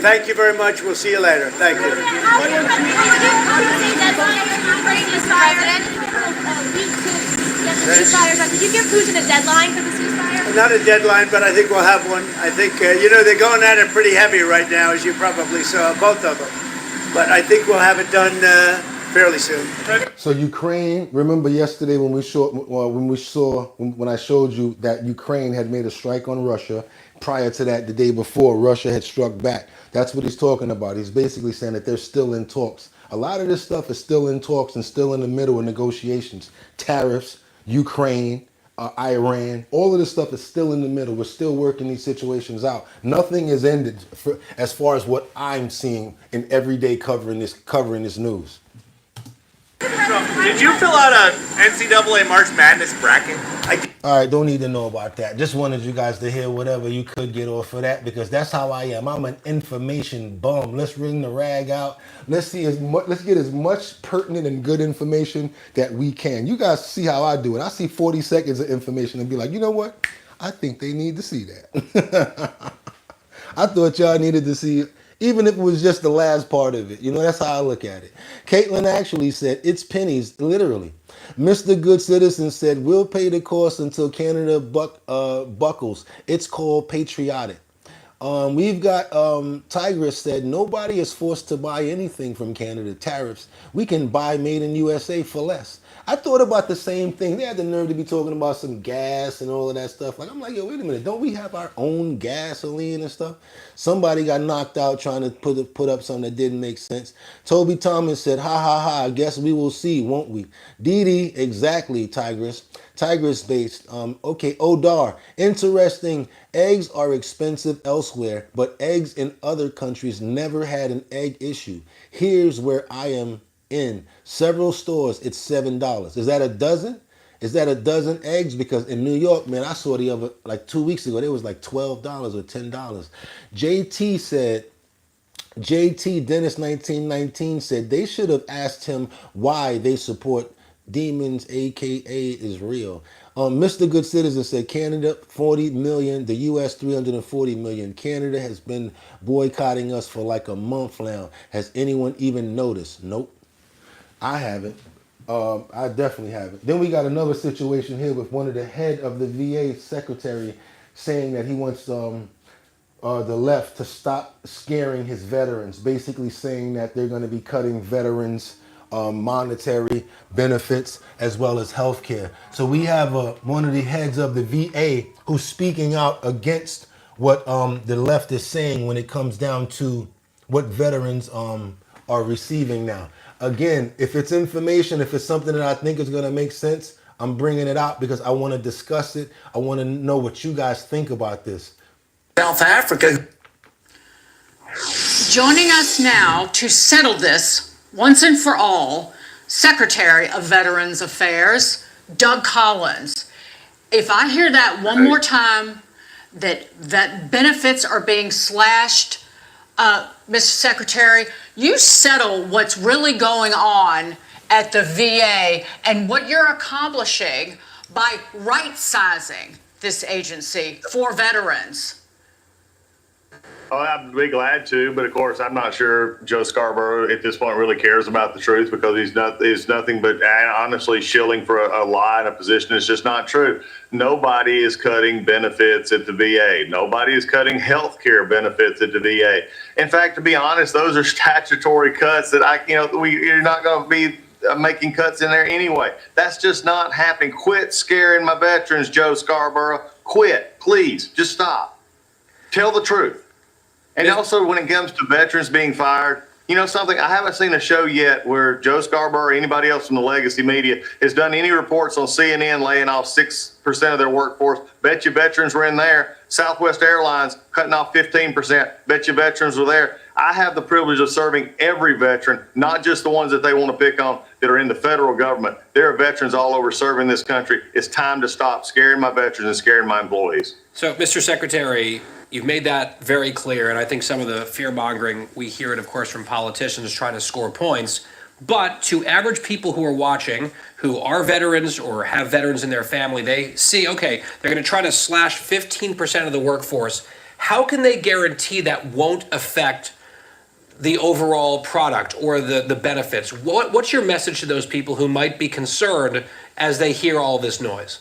Thank you very much. We'll see you later. Thank you. Did you give Putin a deadline for the ceasefire? Not a deadline, but I think we'll have one. I think, they're going at it pretty heavy right now, as you probably saw, both of them. But I think we'll have it done fairly soon. So Ukraine, remember yesterday when I showed you that Ukraine had made a strike on Russia. Prior to that, the day before, Russia had struck back. That's what he's talking about. He's basically saying that they're still in talks. A lot of this stuff is still in talks and still in the middle of negotiations. Tariffs, Ukraine, Iran, all of this stuff is still in the middle. We're still working these situations out. Nothing is ended as far as what I'm seeing in everyday covering this news. The Trump, did you fill out a NCAA March Madness bracket? All right, don't need to know about that. Just wanted you guys to hear whatever you could get off of that, because that's how I am. I'm an information bum. Let's wring the rag out. Let's see let's get as much pertinent and good information that we can. You guys see how I do it. I see 40 seconds of information and be like, you know what? I think they need to see that. I thought y'all needed to see it, even if it was just the last part of it. You know, that's how I look at it. Caitlin actually said, it's pennies, literally. Mr. Good Citizen said, we'll pay the cost until Canada buckles. It's called patriotic. We've got Tigress said, nobody is forced to buy anything from Canada. Tariffs. We can buy made in USA for less. I thought about the same thing. They had the nerve to be talking about some gas and all of that stuff. Like, I'm like, yo, wait a minute. Don't we have our own gasoline and stuff? Somebody got knocked out trying to put up something that didn't make sense. Toby Thomas said, ha, ha, ha. I guess we will see, won't we? Dee Dee, exactly, Tigress. Tigress based. Okay, Odar. Interesting. Eggs are expensive elsewhere, but eggs in other countries never had an egg issue. Here's where I am in several stores. It's $7. Is that a dozen? Is that a dozen eggs? Because in New York, man, I saw the other like 2 weeks ago, it was like $12 or $10. JT said, JT Dennis 1919 said they should have asked him why they support demons, aka is real. Mr. Good Citizen said Canada 40 million, the US 340 million. Canada has been boycotting us for like a month now. Has anyone even noticed? Nope. I haven't. I definitely haven't. Then we got another situation here with one of the head of the VA secretary saying that he wants the left to stop scaring his veterans, basically saying that they're going to be cutting veterans monetary benefits as well as health care. So we have one of the heads of the VA who's speaking out against what the left is saying when it comes down to what veterans are receiving now. Again, if it's information, if it's something that I think is going to make sense, I'm bringing it out because I want to discuss it. I want to know what you guys think about this. South Africa. Joining us now to settle this once and for all, Secretary of Veterans Affairs, Doug Collins. If I hear that one more time, that benefits are being slashed, Mr. Secretary, you settle what's really going on at the VA and what you're accomplishing by right-sizing this agency for veterans. Oh, I'd be glad to, but of course, I'm not sure Joe Scarborough at this point really cares about the truth because he's nothing but honestly shilling for a lie and a position that's just not true. Nobody is cutting benefits at the VA. Nobody is cutting health care benefits at the VA. In fact, to be honest, those are statutory cuts that you're not going to be making cuts in there anyway. That's just not happening. Quit scaring my veterans, Joe Scarborough. Quit, please. Just stop. Tell the truth. And also, when it comes to veterans being fired, you know something? I haven't seen a show yet where Joe Scarborough or anybody else from the legacy media has done any reports on CNN laying off 6% of their workforce. Bet you veterans were in there. Southwest Airlines cutting off 15%. Bet you veterans were there. I have the privilege of serving every veteran, not just the ones that they want to pick on that are in the federal government. There are veterans all over serving this country. It's time to stop scaring my veterans and scaring my employees. So, Mr. Secretary, you've made that very clear, and I think some of the fear-mongering, we hear it, of course, from politicians trying to score points. But to average people who are watching, who are veterans or have veterans in their family, they see, okay, they're going to try to slash 15% of the workforce. How can they guarantee that won't affect the overall product or the benefits? What's your message to those people who might be concerned as they hear all this noise?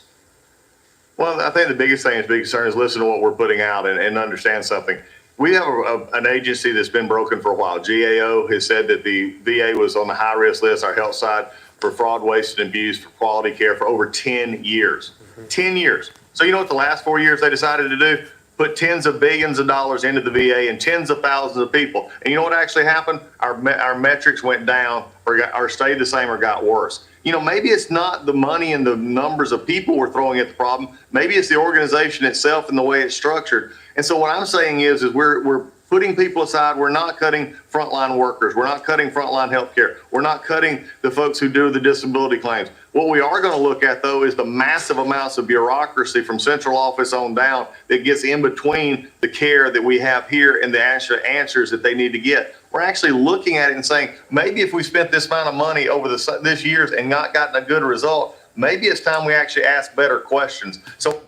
Well, I think the biggest thing is big concern is listen to what we're putting out and understand something. We have an agency that's been broken for a while. GAO has said that the VA was on the high-risk list, our health side, for fraud, waste, and abuse for quality care for over 10 years. 10 years. So you know what the last 4 years they decided to do? Put tens of billions of dollars into the VA and tens of thousands of people. And you know what actually happened? Our metrics went down or stayed the same or got worse. You know, maybe it's not the money and the numbers of people we're throwing at the problem. Maybe it's the organization itself and the way it's structured. And so what I'm saying is we're putting people aside. We're not cutting frontline workers. We're not cutting frontline health care. We're not cutting the folks who do the disability claims. What we are going to look at, though, is the massive amounts of bureaucracy from central office on down that gets in between the care that we have here and the actual answers that they need to get. We're actually looking at it and saying, maybe if we spent this amount of money over this years and not gotten a good result, maybe it's time we actually ask better questions. So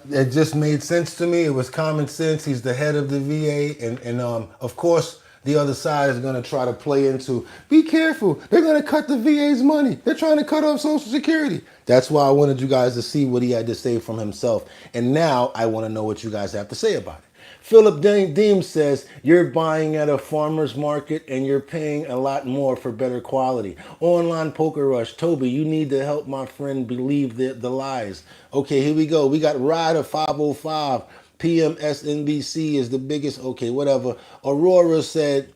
it just made sense to me. It was common sense. He's the head of the VA, and of course the other side is going to try to play into, be careful, they're going to cut the VA's money, they're trying to cut off Social Security. That's why I wanted you guys to see what he had to say from himself, and now I want to know what you guys have to say about it. Philip Deem says, you're buying at a farmer's market and you're paying a lot more for better quality. Online Poker Rush, Toby, you need to help my friend believe the lies. Okay, here we go. We got Ryder 505. PMSNBC is the biggest. Okay, whatever. Aurora said,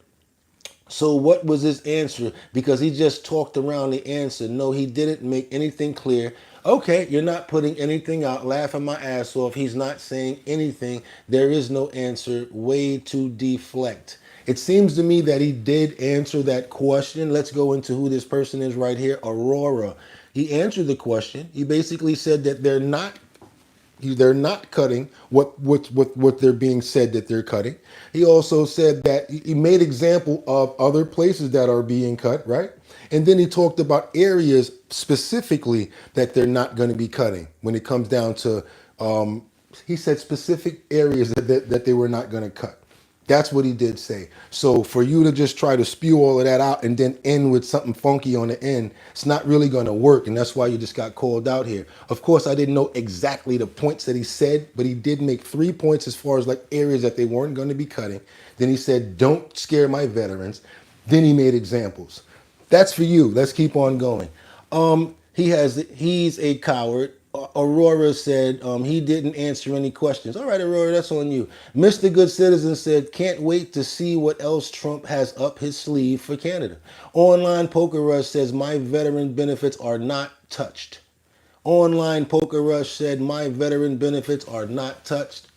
so what was his answer? Because he just talked around the answer. No, he didn't make anything clear. Okay, you're not putting anything out. Laughing my ass off. He's not saying anything. There is no answer. Way to deflect. It seems to me that he did answer that question. Let's go into who this person is right here. Aurora. He answered the question. He basically said that they're not cutting what they're being said that they're cutting. He also said that he made example of other places that are being cut, right? And then he talked about areas specifically that they're not going to be cutting when it comes down to, he said specific areas that they were not going to cut. That's what he did say. So for you to just try to spew all of that out and then end with something funky on the end, it's not really going to work. And that's why you just got called out here. Of course, I didn't know exactly the points that he said, but he did make 3 points as far as like areas that they weren't going to be cutting. Then he said, don't scare my veterans. Then he made examples. That's for you. Let's keep on going. He's a coward. Aurora said he didn't answer any questions. All right, Aurora, that's on you. Mr. Good Citizen said, can't wait to see what else Trump has up his sleeve for Canada. Online Poker Rush says, my veteran benefits are not touched. Online Poker Rush said, my veteran benefits are not touched.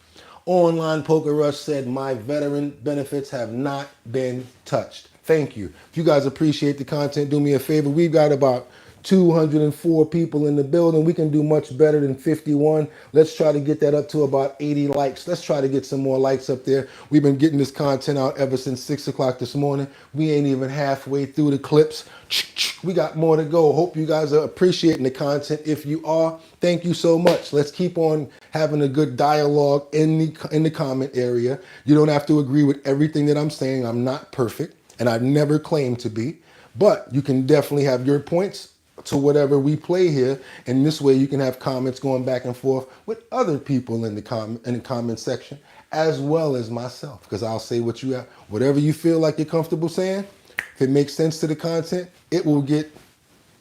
Online Poker Rush said, my veteran benefits have not been touched. Thank you. If you guys appreciate the content, do me a favor. We've got about 204 people in the building. We can do much better than 51. Let's try to get that up to about 80 likes. Let's try to get some more likes up there. We've been getting this content out ever since 6 o'clock this morning. We ain't even halfway through the clips. We got more to go. Hope you guys are appreciating the content. If you are, thank you so much. Let's keep on having a good dialogue in the comment area. You don't have to agree with everything that I'm saying. I'm not perfect, and I've never claimed to be, but you can definitely have your points to whatever we play here, and this way you can have comments going back and forth with other people in the comment section, as well as myself, because I'll say whatever you feel like you're comfortable saying. If it makes sense to the content, it will get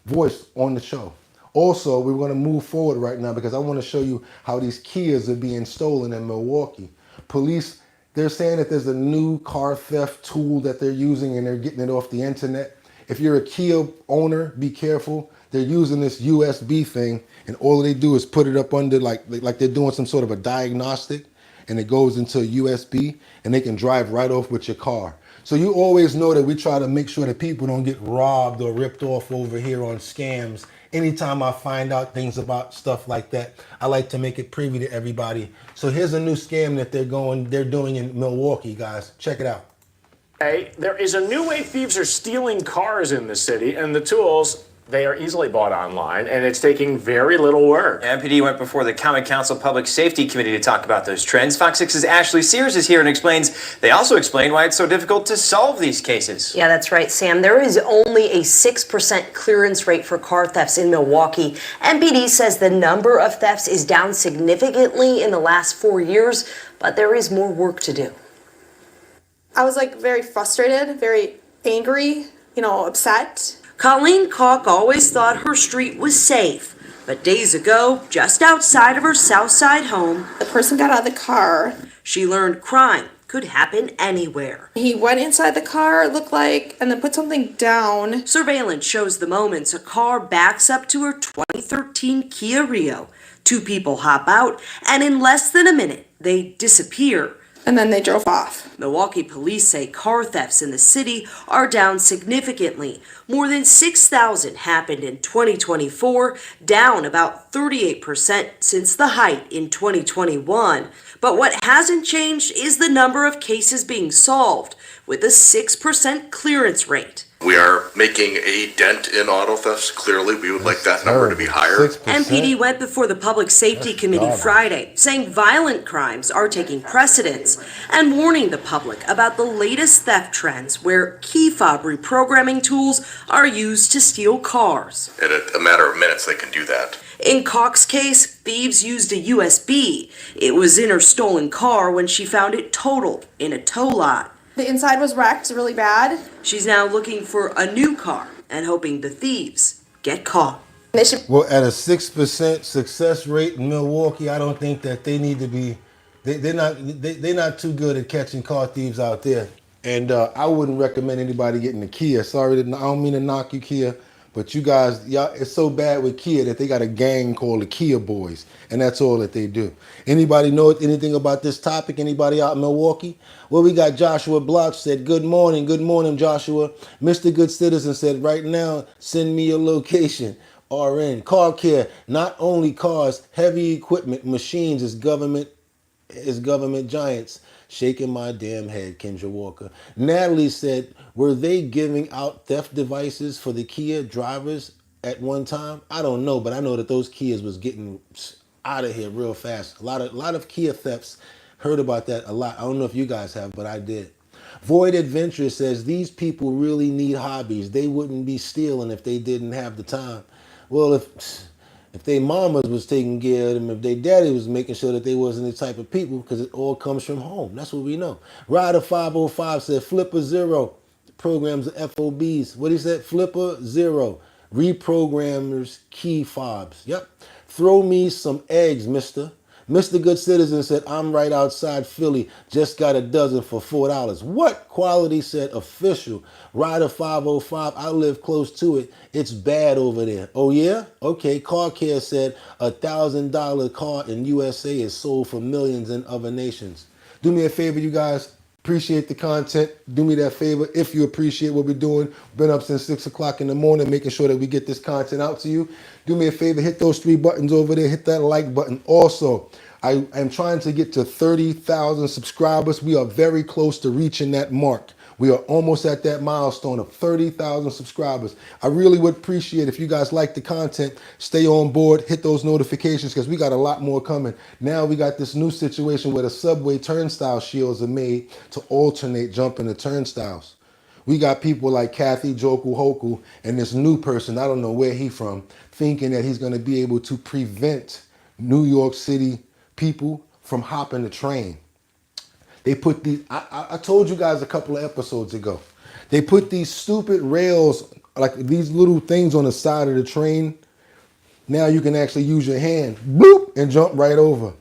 voiced on the show. Also, we're going to move forward right now because I want to show you how these Kias are being stolen in Milwaukee. Police, they're saying that there's a new car theft tool that they're using and they're getting it off the internet. If you're a Kia owner, be careful. They're using this USB thing, and all they do is put it up under like they're doing some sort of a diagnostic, and it goes into a USB, and they can drive right off with your car. So you always know that we try to make sure that people don't get robbed or ripped off over here on scams. Anytime I find out things about stuff like that, I like to make it privy to everybody. So here's a new scam that they're doing in Milwaukee, guys. Check it out. There is a new way thieves are stealing cars in the city, and the tools, they are easily bought online, and it's taking very little work. MPD went before the Common Council Public Safety Committee to talk about those trends. Fox 6's Ashley Sears is here and explains. They also explain why it's so difficult to solve these cases. Yeah, that's right, Sam. There is only a 6% clearance rate for car thefts in Milwaukee. MPD says the number of thefts is down significantly in the last 4 years, but there is more work to do. I was very frustrated, very angry, upset. Colleen Kalk always thought her street was safe, but days ago, just outside of her Southside home, the person got out of the car. She learned crime could happen anywhere. He went inside the car, it looked like, and then put something down. Surveillance shows the moments a car backs up to her 2013 Kia Rio. Two people hop out, and in less than a minute, they disappear. and then they drove off. Milwaukee police say car thefts in the city are down significantly. More than 6,000 happened in 2024, down about 38% since the height in 2021. But what hasn't changed is the number of cases being solved, with a 6% clearance rate. We are making a dent in auto thefts. Clearly, we would like that number to be higher. 6%. MPD went before the Public Safety Committee Friday, saying violent crimes are taking precedence and warning the public about the latest theft trends where key fob reprogramming tools are used to steal cars. In a matter of minutes, they can do that. In Cox's case, thieves used a USB. It was in her stolen car when she found it totaled in a tow lot. The inside was wrecked really bad. She's now looking for a new car and hoping the thieves get caught. Well, at a 6% success rate in Milwaukee, I don't think that they need to be. They're not too good at catching car thieves out there. And I wouldn't recommend anybody getting a Kia. Sorry, I don't mean to knock you, Kia. But you guys, y'all, it's so bad with Kia that they got a gang called the Kia Boys, and that's all that they do. Anybody know anything about this topic? Anybody out in Milwaukee? Well, we got Joshua Bloch said, good morning, Joshua. Mr. Good Citizen said, right now, send me your location. RN, car care, not only cars, heavy equipment, machines is government giants. Shaking my damn head, Kendra Walker. Natalie said, were they giving out theft devices for the Kia drivers at one time? I don't know, but I know that those Kias was getting out of here real fast. A lot of Kia thefts. Heard about that a lot. I don't know if you guys have, but I did. Void Adventure says, these people really need hobbies. They wouldn't be stealing if they didn't have the time. Well, if their mamas was taking care of them, if their daddy was making sure that they wasn't the type of people, because it all comes from home. That's what we know. Rider 505 said, Flipper Zero programs the FOBs. What he said? Flipper Zero. Reprogrammers key fobs. Yep. Throw me some eggs, mister. Mr. Good Citizen said, I'm right outside Philly. Just got a dozen for $4. What? Quality said, official. Rider 505, I live close to it. It's bad over there. Oh, yeah? Okay. Car Care said, $1,000 car in USA is sold for millions in other nations. Do me a favor, you guys. Appreciate the content. Do me that favor if you appreciate what we're doing. Been up since 6 o'clock in the morning making sure that we get this content out to you. Do me a favor, hit those 3 buttons over there. Hit that like button. Also, I am trying to get to 30,000 subscribers. We are very close to reaching that mark. We are almost at that milestone of 30,000 subscribers. I really would appreciate if you guys like the content, stay on board, hit those notifications because we got a lot more coming. Now we got this new situation where the subway turnstile shields are made to alternate jumping the turnstiles. We got people like Kathy Joku Hoku and this new person, I don't know where he from, thinking that he's going to be able to prevent New York City people from hopping the train. They put these, I told you guys a couple of episodes ago, they put these stupid rails, like these little things on the side of the train. Now you can actually use your hand, bloop, and jump right over.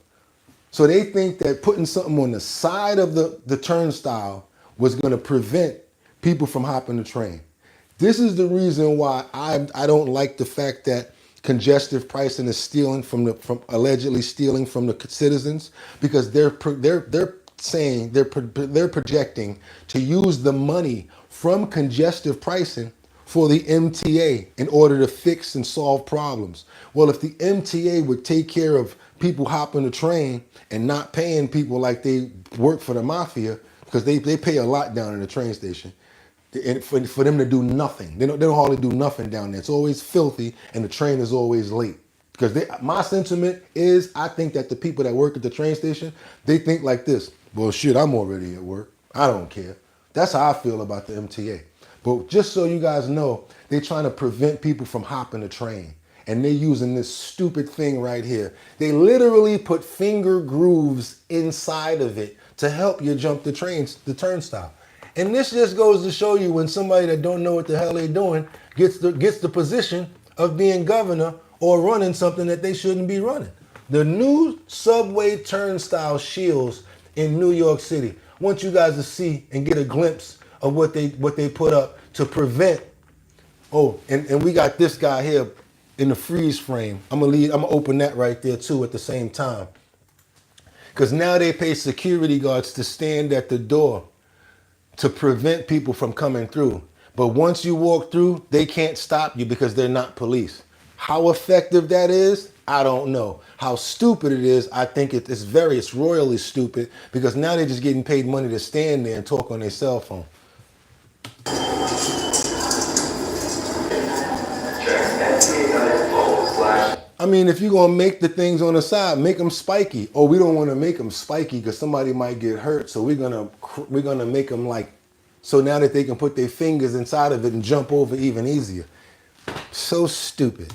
So they think that putting something on the side of the turnstile was going to prevent people from hopping the train. This is the reason why I don't like the fact that congestive pricing is allegedly stealing from the citizens, because they're saying they're projecting to use the money from congestive pricing for the MTA in order to fix and solve problems. Well, if the MTA would take care of people hopping the train and not paying people like they work for the mafia, because they pay a lot down in the train station, and for them to do nothing. They don't hardly do nothing down there. It's always filthy and the train is always late. Because my sentiment is, I think that the people that work at the train station, they think like this: well, shit, I'm already at work. I don't care. That's how I feel about the MTA. But just so you guys know, they're trying to prevent people from hopping the train. And they're using this stupid thing right here. They literally put finger grooves inside of it to help you jump the turnstile. And this just goes to show you when somebody that don't know what the hell they're doing gets the position of being governor or running something that they shouldn't be running. The new subway turnstile shields in New York City. I want you guys to see and get a glimpse of what they put up to prevent. Oh, and we got this guy here in the freeze frame. I'm gonna open that right there too at the same time. Because now they pay security guards to stand at the door to prevent people from coming through. But once you walk through, they can't stop you because they're not police. How effective that is, I don't know. How stupid it is, I think it's royally stupid, because now they're just getting paid money to stand there and talk on their cell phone. I mean, if you're gonna make the things on the side, make them spiky. Oh, we don't want to make them spiky because somebody might get hurt, so we're gonna make them like, so now that they can put their fingers inside of it and jump over even easier. So stupid.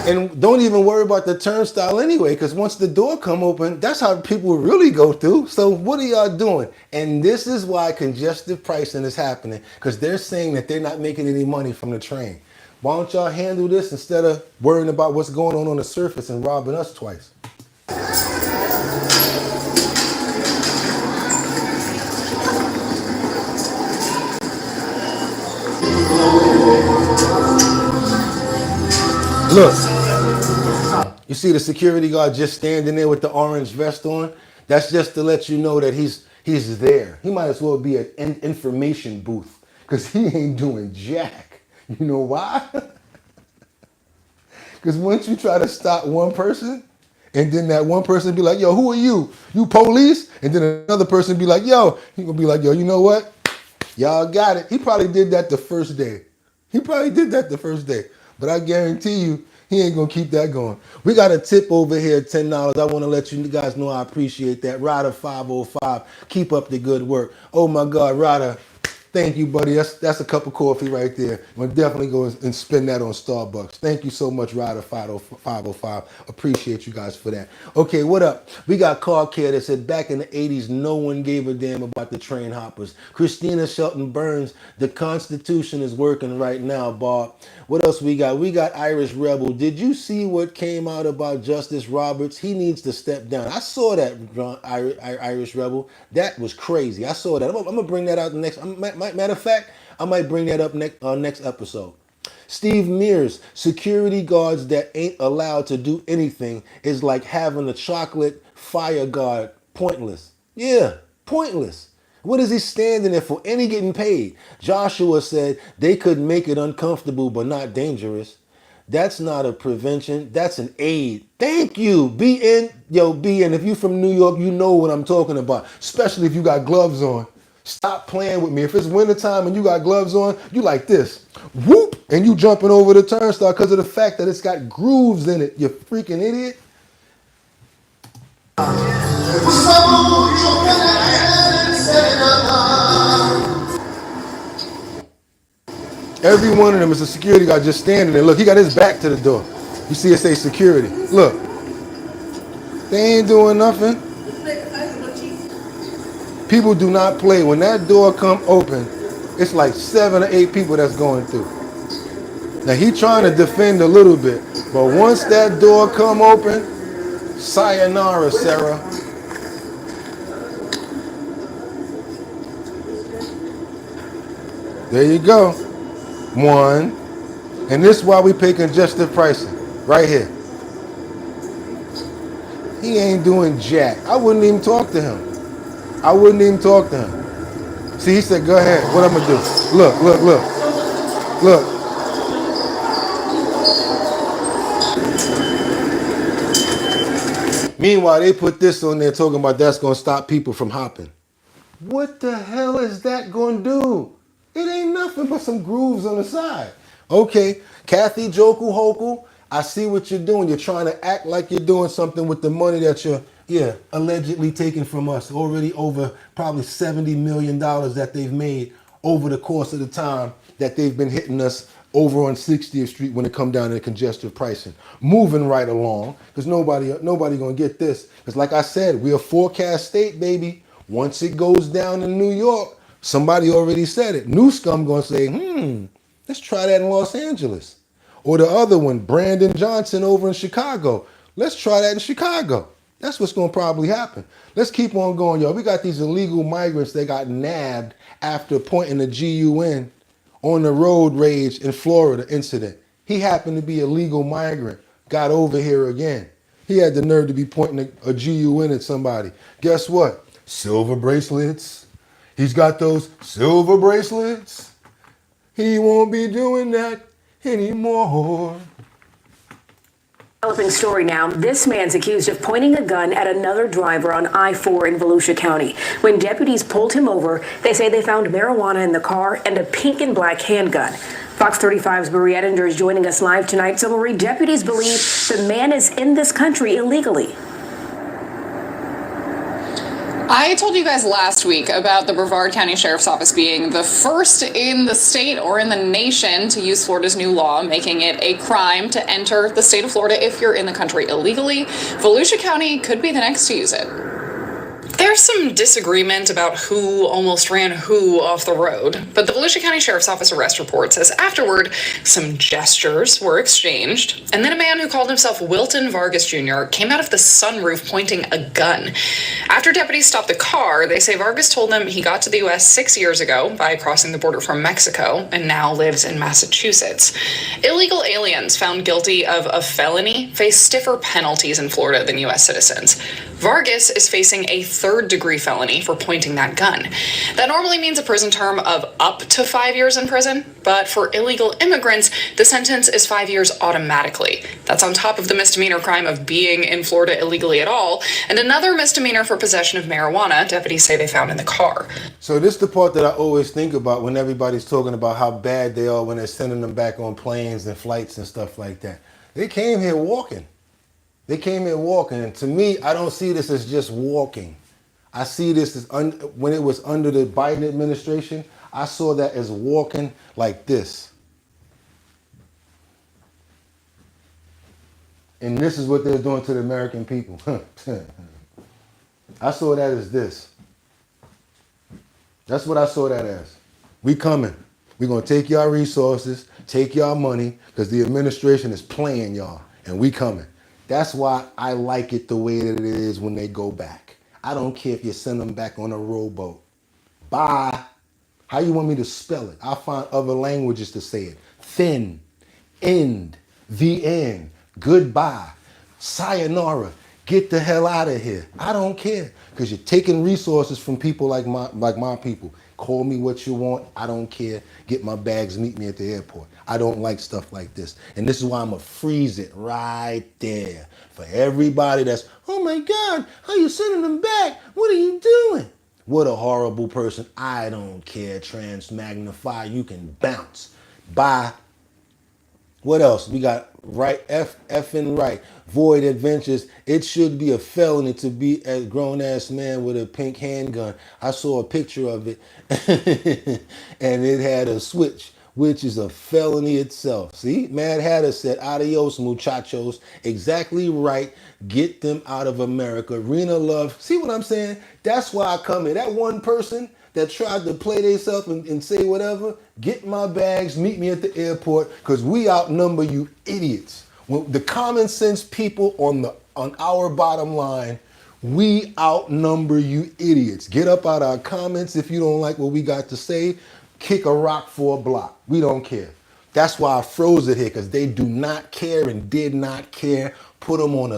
And don't even worry about the turnstile anyway, because once the door come open, that's how people really go through. So what are y'all doing? And this is why congestive pricing is happening, because they're saying that they're not making any money from the train. Why don't y'all handle this instead of worrying about what's going on the surface and robbing us twice? Look, you see the security guard just standing there with the orange vest on? That's just to let you know that he's there. He might as well be an information booth, because he ain't doing jack. You know why? Because once you try to stop one person, and then that one person be like, yo, who are you? You police? And then another person be like, yo, he gonna be like, yo, you know what? Y'all got it. He probably did that the first day. But I guarantee you, he ain't gonna keep that going. We got a tip over here at $10. I want to let you guys know I appreciate that. Ryder 505, keep up the good work. Oh my God, Ryder, thank you, buddy. That's a cup of coffee right there. I'm gonna definitely go and spend that on Starbucks. Thank you so much, Ryder 505. Appreciate you guys for that. Okay, what up? We got Car Care that said back in the 80s, no one gave a damn about the train hoppers. Christina Shelton Burns, the Constitution is working right now, Bob. What else we got? We got Irish Rebel. Did you see what came out about Justice Roberts? He needs to step down. I saw that, Irish Rebel. That was crazy. I saw that. I'm gonna bring that out the next. Matter of fact, I might bring that up next episode. Steve Mears, security guards that ain't allowed to do anything is like having a chocolate fire guard. Pointless. Yeah, pointless. What is he standing there for? And he getting paid. Joshua said they could make it uncomfortable but not dangerous. That's not a prevention. That's an aid. Thank you. BN. If you from New York, you know what I'm talking about. Especially if you got gloves on. Stop playing with me. If it's wintertime and you got gloves on, you like this. Whoop! And you jumping over the turnstile because of the fact that it's got grooves in it. You freaking idiot. Every one of them is a security guard just standing there. Look, he got his back to the door. You see it say security. Look. They ain't doing nothing. People do not play. When that door come open, it's like 7 or 8 people that's going through. Now he trying to defend a little bit, but once that door come open, sayonara, Sarah. There you go. One. And this is why we pay congestive pricing. Right here. He ain't doing jack. I wouldn't even talk to him. See, he said, go ahead. What I'm going to do? Look. Meanwhile, they put this on there talking about that's going to stop people from hopping. What the hell is that going to do? It ain't nothing but some grooves on the side. Okay, Kathy Joku Hoku, I see what you're doing. You're trying to act like you're doing something with the money that you're, allegedly taking from us. Already over probably $70 million that they've made over the course of the time that they've been hitting us over on 60th Street when it come down to congestive pricing. Moving right along, because nobody gonna get this. Because like I said, we're a forecast state, baby. Once it goes down in New York, somebody already said it. New scum gonna say, let's try that in Los Angeles. Or the other one, Brandon Johnson over in Chicago. Let's try that in Chicago. That's what's gonna probably happen. Let's keep on going, y'all. We got these illegal migrants that got nabbed after pointing the GUN on the road rage in Florida incident. He happened to be a legal migrant, got over here again. He had the nerve to be pointing a GUN at somebody. Guess what? Silver bracelets. He's got those silver bracelets. He won't be doing that anymore. Developing story now. This man's accused of pointing a gun at another driver on I-4 in Volusia County. When deputies pulled him over, they say they found marijuana in the car and a pink and black handgun. Fox 35's Marie Ettinger is joining us live tonight. So, Marie, deputies believe the man is in this country illegally. I told you guys last week about the Brevard County Sheriff's Office being the first in the state or in the nation to use Florida's new law, making it a crime to enter the state of Florida if you're in the country illegally. Volusia County could be the next to use it. There's some disagreement about who almost ran who off the road, but the Volusia County Sheriff's Office arrest report says afterward, some gestures were exchanged, and then a man who called himself Wilton Vargas Jr. came out of the sunroof pointing a gun. After deputies stopped the car, they say Vargas told them he got to the U.S. 6 years ago by crossing the border from Mexico and now lives in Massachusetts. Illegal aliens found guilty of a felony face stiffer penalties in Florida than U.S. citizens. Vargas is facing a third-degree felony for pointing that gun. That normally means a prison term of up to 5 years in prison, but for illegal immigrants, the sentence is 5 years automatically. That's on top of the misdemeanor crime of being in Florida illegally at all, and another misdemeanor for possession of marijuana deputies say they found in the car. So this is the part that I always think about when everybody's talking about how bad they are when they're sending them back on planes and flights and stuff like that. They came here walking. They came here walking, and to me, I don't see this as just walking. I see this as, when it was under the Biden administration, I saw that as walking like this. And this is what they're doing to the American people. I saw that as this. That's what I saw that as. We coming. We're going to take y'all resources, take y'all money, because the administration is playing y'all, and we coming. That's why I like it the way that it is when they go back. I don't care if you send them back on a rowboat. Bye. How you want me to spell it? I'll find other languages to say it. Thin, end, the end, goodbye, sayonara, get the hell out of here. I don't care, because you're taking resources from people like my people. Call me what you want. I don't care. Get my bags, meet me at the airport. I don't like stuff like this. And this is why I'm going to freeze it right there. For everybody that's, oh my God, how you sending them back? What are you doing? What a horrible person. I don't care. Transmagnify. You can bounce. Bye. What else? We got right, effing right. Void adventures. It should be a felony to be a grown-ass man with a pink handgun. I saw a picture of it, and it had a switch, which is a felony itself. See? Mad Hatter said, adios, muchachos. Exactly right. Get them out of America. Rena Love. See what I'm saying? That's why I come here. That one person that tried to play themselves and say whatever, get my bags, meet me at the airport, because we outnumber you idiots. When the common sense people on our bottom line, we outnumber you idiots. Get up out our comments if you don't like what we got to say. Kick a rock for a block. We don't care. That's why I froze it here, because they do not care and did not care. Put them on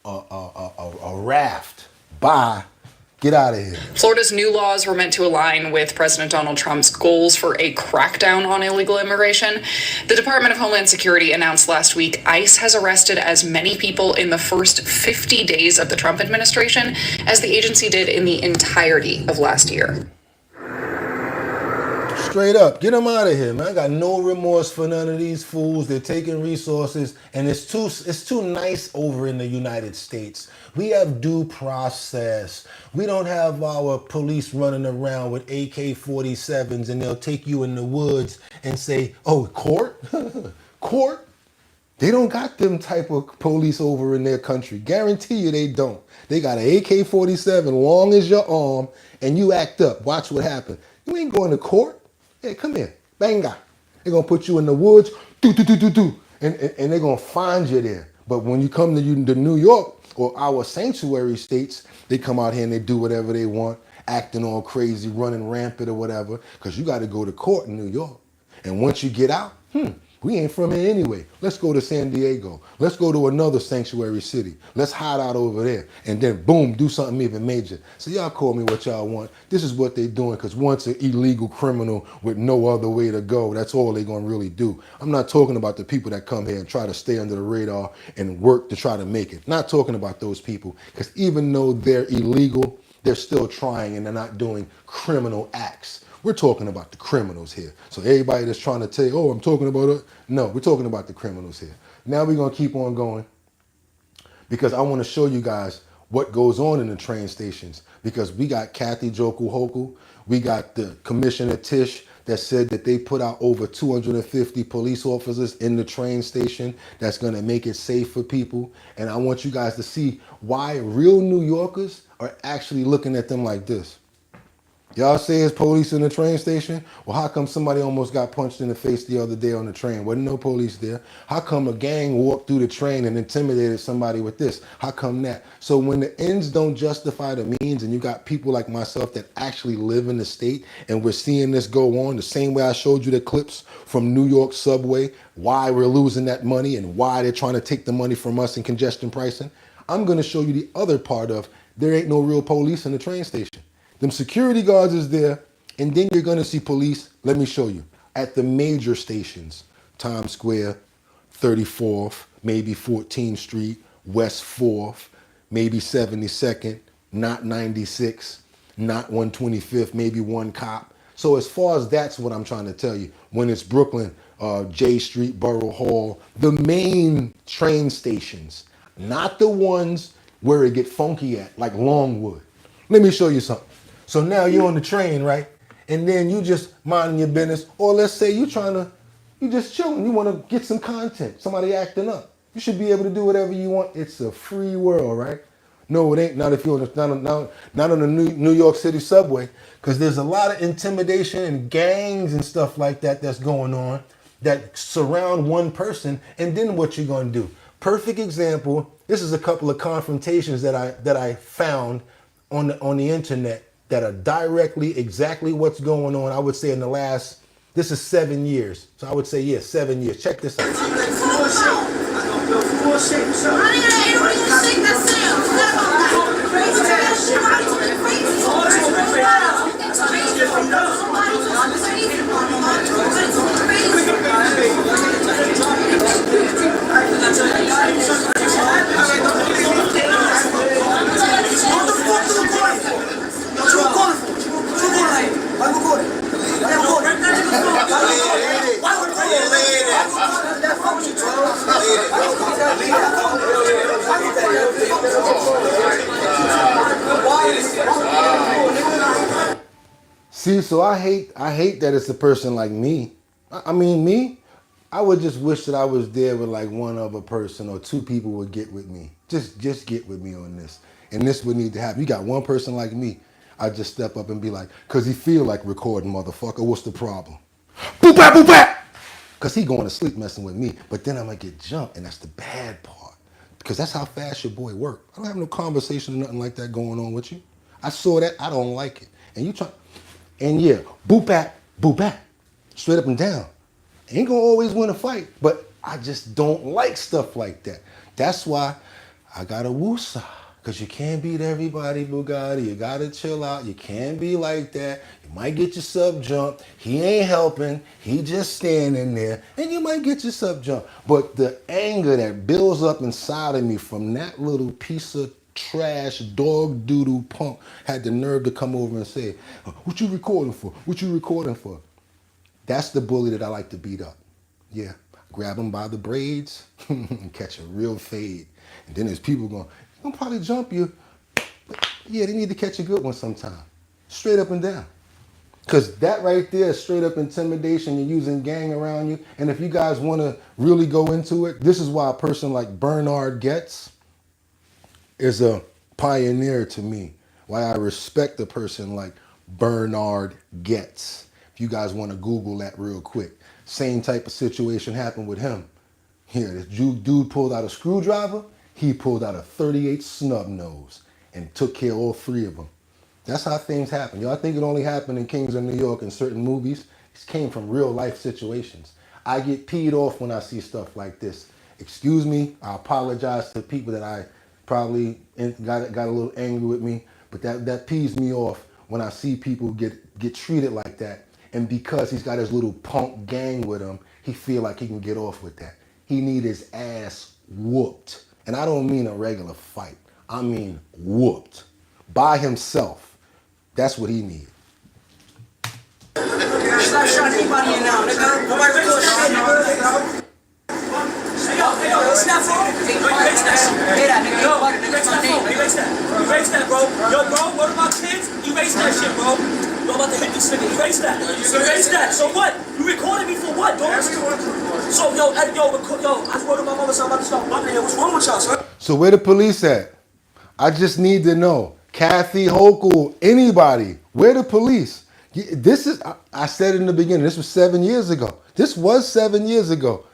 a raft. Bye. Get out of here. Florida's new laws were meant to align with President Donald Trump's goals for a crackdown on illegal immigration. The Department of Homeland Security announced last week ICE has arrested as many people in the first 50 days of the Trump administration as the agency did in the entirety of last year. Straight up, get them out of here, man. I got no remorse for none of these fools. They're taking resources, and it's too nice over in the United States. We have due process. We don't have our police running around with AK-47s, and they'll take you in the woods and say, oh, court? Court? They don't got them type of police over in their country. Guarantee you they don't. They got an AK-47 long as your arm, and you act up. Watch what happens. You ain't going to court. Hey, come here. Banga. They're going to put you in the woods, and they're going to find you there. But when you come to New York or our sanctuary states, they come out here and they do whatever they want, acting all crazy, running rampant or whatever, because you got to go to court in New York. And once you get out, We ain't from here anyway. Let's go to San Diego. Let's go to another sanctuary city. Let's hide out over there. And then boom, do something even major. So y'all call me what y'all want. This is what they doing, because once an illegal criminal with no other way to go, that's all they gonna really do. I'm not talking about the people that come here and try to stay under the radar and work to try to make it. Not talking about those people, because even though they're illegal, they're still trying and they're not doing criminal acts. We're talking about the criminals here. So everybody that's trying to tell you, oh, I'm talking about it. No, we're talking about the criminals here. Now we're going to keep on going, because I want to show you guys what goes on in the train stations, because we got Kathy Joku Hoku. We got the Commissioner Tish that said that they put out over 250 police officers in the train station that's going to make it safe for people. And I want you guys to see why real New Yorkers are actually looking at them like this. Y'all say it's police in the train station? Well, how come somebody almost got punched in the face the other day on the train? Wasn't no police there. How come a gang walked through the train and intimidated somebody with this? How come that? So when the ends don't justify the means, and you got people like myself that actually live in the state, and we're seeing this go on the same way I showed you the clips from New York subway, why we're losing that money and why they're trying to take the money from us in congestion pricing, I'm going to show you the other part of there ain't no real police in the train station. Them security guards is there, and then you're gonna see police, let me show you, at the major stations, Times Square, 34th, maybe 14th Street, West 4th, maybe 72nd, not 96, not 125th, maybe one cop. So as far as that's what I'm trying to tell you, when it's Brooklyn, J Street, Borough Hall, the main train stations, not the ones where it get funky at, like Longwood. Let me show you something. So now you're on the train, right? And then you just minding your business, or let's say you just chilling, you want to get some content, somebody acting up. You should be able to do whatever you want. It's a free world, right? No, it ain't. Not if you're not on the New York City subway, because there's a lot of intimidation and gangs and stuff like that that's going on that surround one person. And then what you're going to do? Perfect example. This is a couple of confrontations that I found on the internet that are directly exactly what's going on. I would say in the last, this is 7 years. So I would say, yeah, 7 years. Check this out. See, so I hate that it's a person like me. I mean, me, I would just wish that I was there with like one other person or two people would get with me. Just get with me on this. And this would need to happen. You got one person like me, I just step up and be like, cause he feel like recording, motherfucker, what's the problem? Boop bap, boop bap! Cause he going to sleep messing with me, but then I'm gonna get jumped, and that's the bad part. Because that's how fast your boy work. I don't have no conversation or nothing like that going on with you. I saw that, I don't like it. And you try, and yeah, boop bap, straight up and down. Ain't gonna always win a fight, but I just don't like stuff like that. That's why I got a woosah. Because you can't beat everybody, Bugatti. You gotta chill out. You can't be like that. You might get yourself jumped. He ain't helping. He just standing there. And you might get yourself jumped. But the anger that builds up inside of me from that little piece of trash dog doodle punk had the nerve to come over and say, what you recording for? What you recording for? That's the bully that I like to beat up. Yeah, grab him by the braids and catch a real fade. And then there's people going, they'll probably jump you. But yeah, they need to catch a good one sometime. Straight up and down. Because that right there is straight up intimidation. You're using gang around you. And if you guys want to really go into it, this is why a person like Bernard Getz is a pioneer to me. Why I respect a person like Bernard Getz. If you guys want to Google that real quick. Same type of situation happened with him. Here, this dude pulled out a screwdriver. He pulled out a 38 snub nose and took care of all three of them. That's how things happen. Y'all think it only happened in Kings of New York in certain movies? It came from real life situations. I get peed off when I see stuff like this. Excuse me, I apologize to people that I probably got a little angry with me, but that pees me off when I see people get treated like that. And because he's got his little punk gang with him, he feel like he can get off with that. He need his ass whooped. And I don't mean a regular fight. I mean whooped. By himself. That's what he needs. Stop shutting anybody in now, nigga. Nobody record shit, nigga. Hey, yo, it's not phone. You erase that shit. Hey, that nigga. Yo, erase that phone. Erase that. Erase that, bro. Yo, bro, what about kids? Erase that shit, bro. Yo, I'm about to hit this nigga. Erase that. Erase that. So what? You recorded me for what, dog? So, yo, I just wrote to my mother, so I'm about to start bumping here. What's wrong with y'all, sir? So where the police at? I just need to know. Kathy Hochul, anybody, where the police? This is, I said it in the beginning, this was 7 years ago. This was 7 years ago.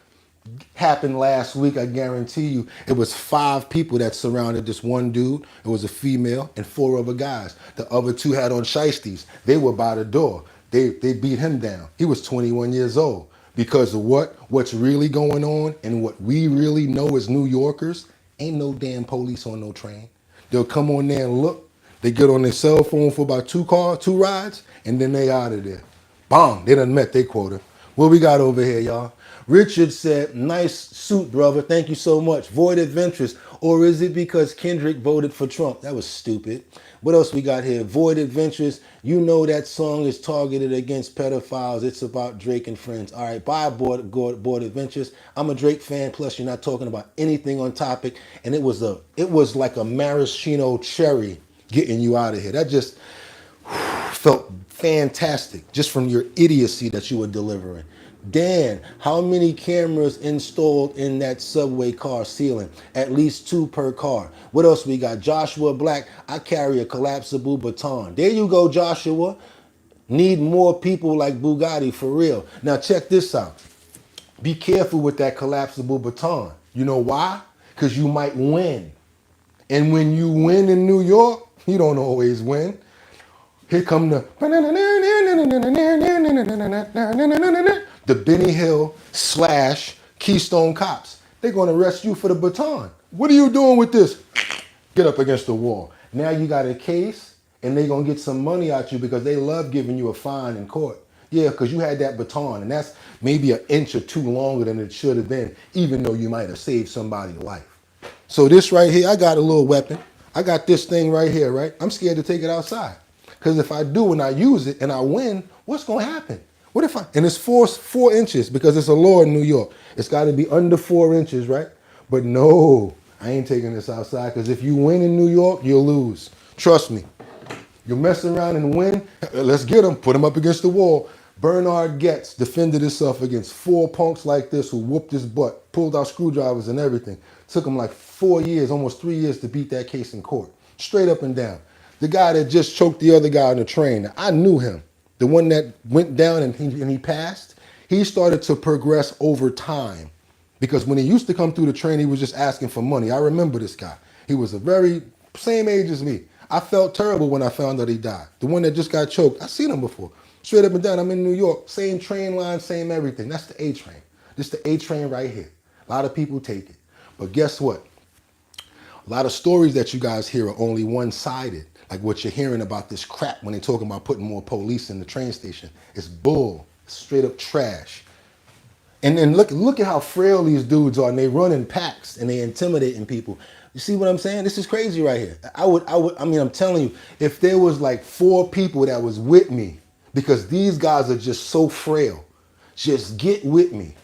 Happened last week, I guarantee you. It was 5 people that surrounded this one dude. It was a female and 4 other guys. The other 2 had on shiesties. They were by the door. They beat him down. He was 21 years old. Because of what's really going on and what we really know as New Yorkers, ain't no damn police on no train. They'll come on there and look. They get on their cell phone for about 2 rides, and then they out of there. Bang, they done met their quota. What we got over here, y'all? Richard said, nice suit, brother. Thank you so much. Void adventures. Or is it because Kendrick voted for Trump? That was stupid. What else we got here? Void adventures. You know that song is targeted against pedophiles. It's about Drake and friends. All right, bye, Void adventures. I'm a Drake fan. Plus, you're not talking about anything on topic. And it was like a maraschino cherry getting you out of here. That just felt fantastic just from your idiocy that you were delivering. Dan, how many cameras installed in that subway car ceiling? At least 2 per car. What else we got? Joshua Black, I carry a collapsible baton. There you go, Joshua. Need more people like Bugatti for real. Now check this out. Be careful with that collapsible baton. You know why? Because you might win. And when you win in New York, you don't always win. Here come the Benny Hill / Keystone Cops. They're going to arrest you for the baton. What are you doing with this? Get up against the wall. Now you got a case, and they're going to get some money out you because they love giving you a fine in court. Yeah, because you had that baton, and that's maybe an inch or 2 longer than it should have been, even though you might have saved somebody's life. So this right here, I got a little weapon. I got this thing right here, right? I'm scared to take it outside. Because if I do and I use it and I win, what's going to happen? What if and it's 4 inches because it's a law in New York. It's got to be under 4 inches, right? But no, I ain't taking this outside because if you win in New York, you'll lose. Trust me. You mess around and win, let's get him, put him up against the wall. Bernard Getz defended himself against 4 punks like this who whooped his butt, pulled out screwdrivers and everything. Took him like 4 years, almost 3 years to beat that case in court. Straight up and down. The guy that just choked the other guy on the train, I knew him. The one that went down and he passed, he started to progress over time. Because when he used to come through the train, he was just asking for money. I remember this guy. He was a very same age as me. I felt terrible when I found out he died. The one that just got choked, I've seen him before. Straight up and down, I'm in New York. Same train line, same everything. That's the A train. This is the A train right here. A lot of people take it. But guess what? A lot of stories that you guys hear are only one-sided. Like what you're hearing about this crap when they're talking about putting more police in the train station. It's bull. It's straight up trash. And then look at how frail these dudes are, and they run in packs and they intimidating people. You see what I'm saying? This is crazy right here. I mean, I'm telling you, if there was like 4 people that was with me, because these guys are just so frail, just get with me.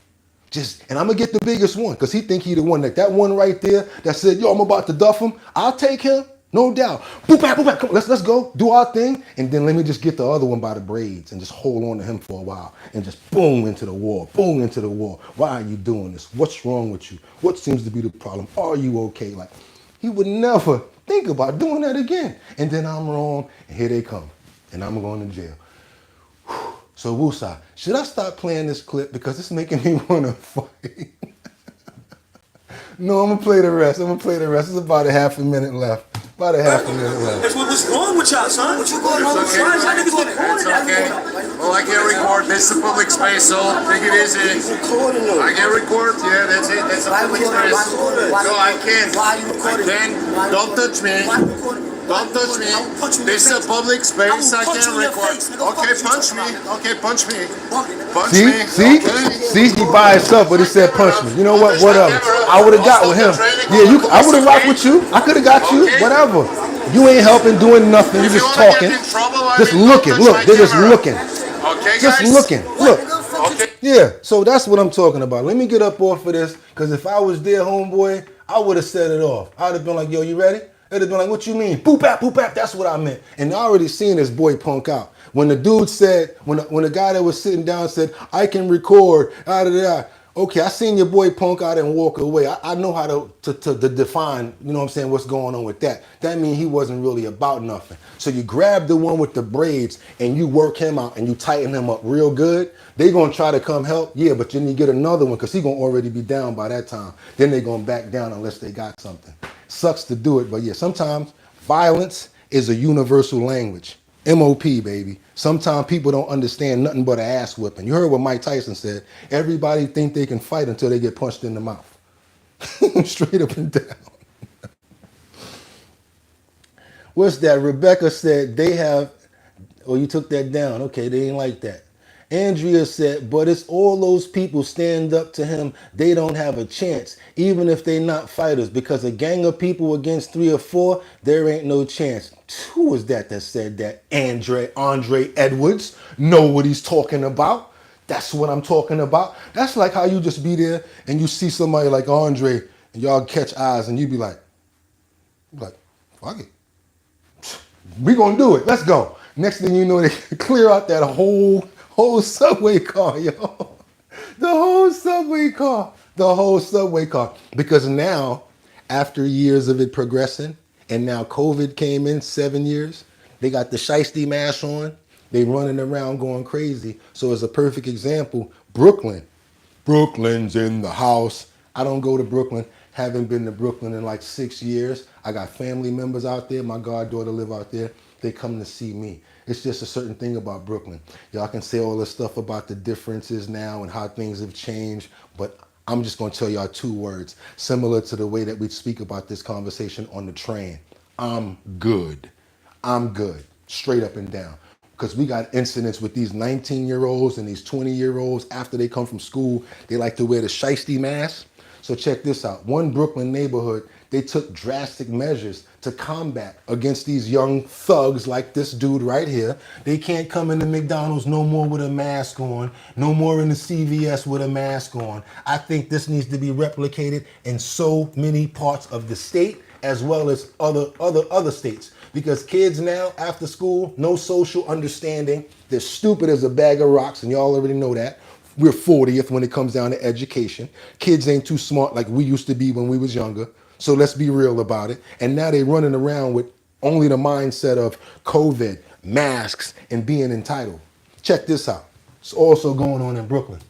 And I'm gonna get the biggest one, because he think he the one. Like that one right there that said, yo, I'm about to duff him. I'll take him, no doubt. Boop, bap, boop, bap. Come on, let's go, do our thing. And then let me just get the other one by the braids and just hold on to him for a while and just boom into the wall, boom into the wall. Why are you doing this? What's wrong with you? What seems to be the problem? Are you okay? Like, he would never think about doing that again. And then I'm wrong, and here they come. And I'm going to jail. So Wusa, should I stop playing this clip because it's making me want to fight? No, I'm gonna play the rest. It's about a half a minute left. What's wrong with y'all, son? What you going on with y'all? Y'all niggas look cool. it's okay. Well, I can't record. This is a public space, so take it easy. I can record. Yeah, that's it. That's a public space. No, I can't. Don't touch me. Don't touch me. This is a public space. I can't record. Okay, punch me. Okay, punch me. Punch me. See, he by himself, but he said punch me. You know what? Whatever. I would have got with him. Yeah, I would have rocked with you. I could have got you. Whatever. You ain't helping, doing nothing. You just talking, just looking. Look, they're just looking. Just looking. Look. Yeah. So that's what I'm talking about. Let me get up off of this, because if I was there, homeboy, I would have set it off. I'd have been like, yo, you ready? It'd have been like, what you mean? Boop bap, that's what I meant. And I already seen this boy punk out. When the dude said, when the guy that was sitting down said, I can record, okay, I seen your boy punk out and walk away. I know how to define, you know what I'm saying, what's going on with that. That means he wasn't really about nothing. So you grab the one with the braids and you work him out and you tighten him up real good. They gonna try to come help, yeah, but then you get another one because he gonna already be down by that time. Then they gonna back down unless they got something. Sucks to do it, but yeah, sometimes violence is a universal language. MOP, baby. Sometimes people don't understand nothing but an ass whipping. You heard what Mike Tyson said. Everybody think they can fight until they get punched in the mouth. Straight up and down. What's that? Rebecca said they have, oh, you took that down. Okay, they ain't like that. Andrea said, but it's all those people stand up to him. They don't have a chance, even if they're not fighters, because a gang of people against 3 or 4, there ain't no chance. Who was that said that? Andre Edwards. Know what he's talking about. That's what I'm talking about. That's like how you just be there and you see somebody like Andre and y'all catch eyes and you be like, fuck it. We gonna do it. Let's go. Next thing you know, they clear out that whole subway car, yo. The whole subway car. Because now, after years of it progressing, and now COVID came in 7 years, they got the shiesty mask on, they running around going crazy. So as a perfect example, Brooklyn. Brooklyn's in the house. I don't go to Brooklyn. Haven't been to Brooklyn in like 6 years. I got family members out there. My goddaughter live out there. They come to see me. It's just a certain thing about Brooklyn. Y'all can say all this stuff about the differences now and how things have changed, but I'm just gonna tell y'all 2 words, similar to the way that we speak about this conversation on the train. I'm good. I'm good, straight up and down. Because we got incidents with these 19-year-olds and these 20-year-olds after they come from school, they like to wear the shiesty mask. So check this out. One Brooklyn neighborhood, they took drastic measures to combat against these young thugs like this dude right here. They can't come into McDonald's no more with a mask on, no more in the CVS with a mask on. I think this needs to be replicated in so many parts of the state as well as other states. Because kids now, after school, no social understanding. They're stupid as a bag of rocks, and y'all already know that. We're 40th when it comes down to education. Kids ain't too smart like we used to be when we was younger. So let's be real about it. And now they running around with only the mindset of COVID, masks, and being entitled. Check this out. It's also going on in Brooklyn.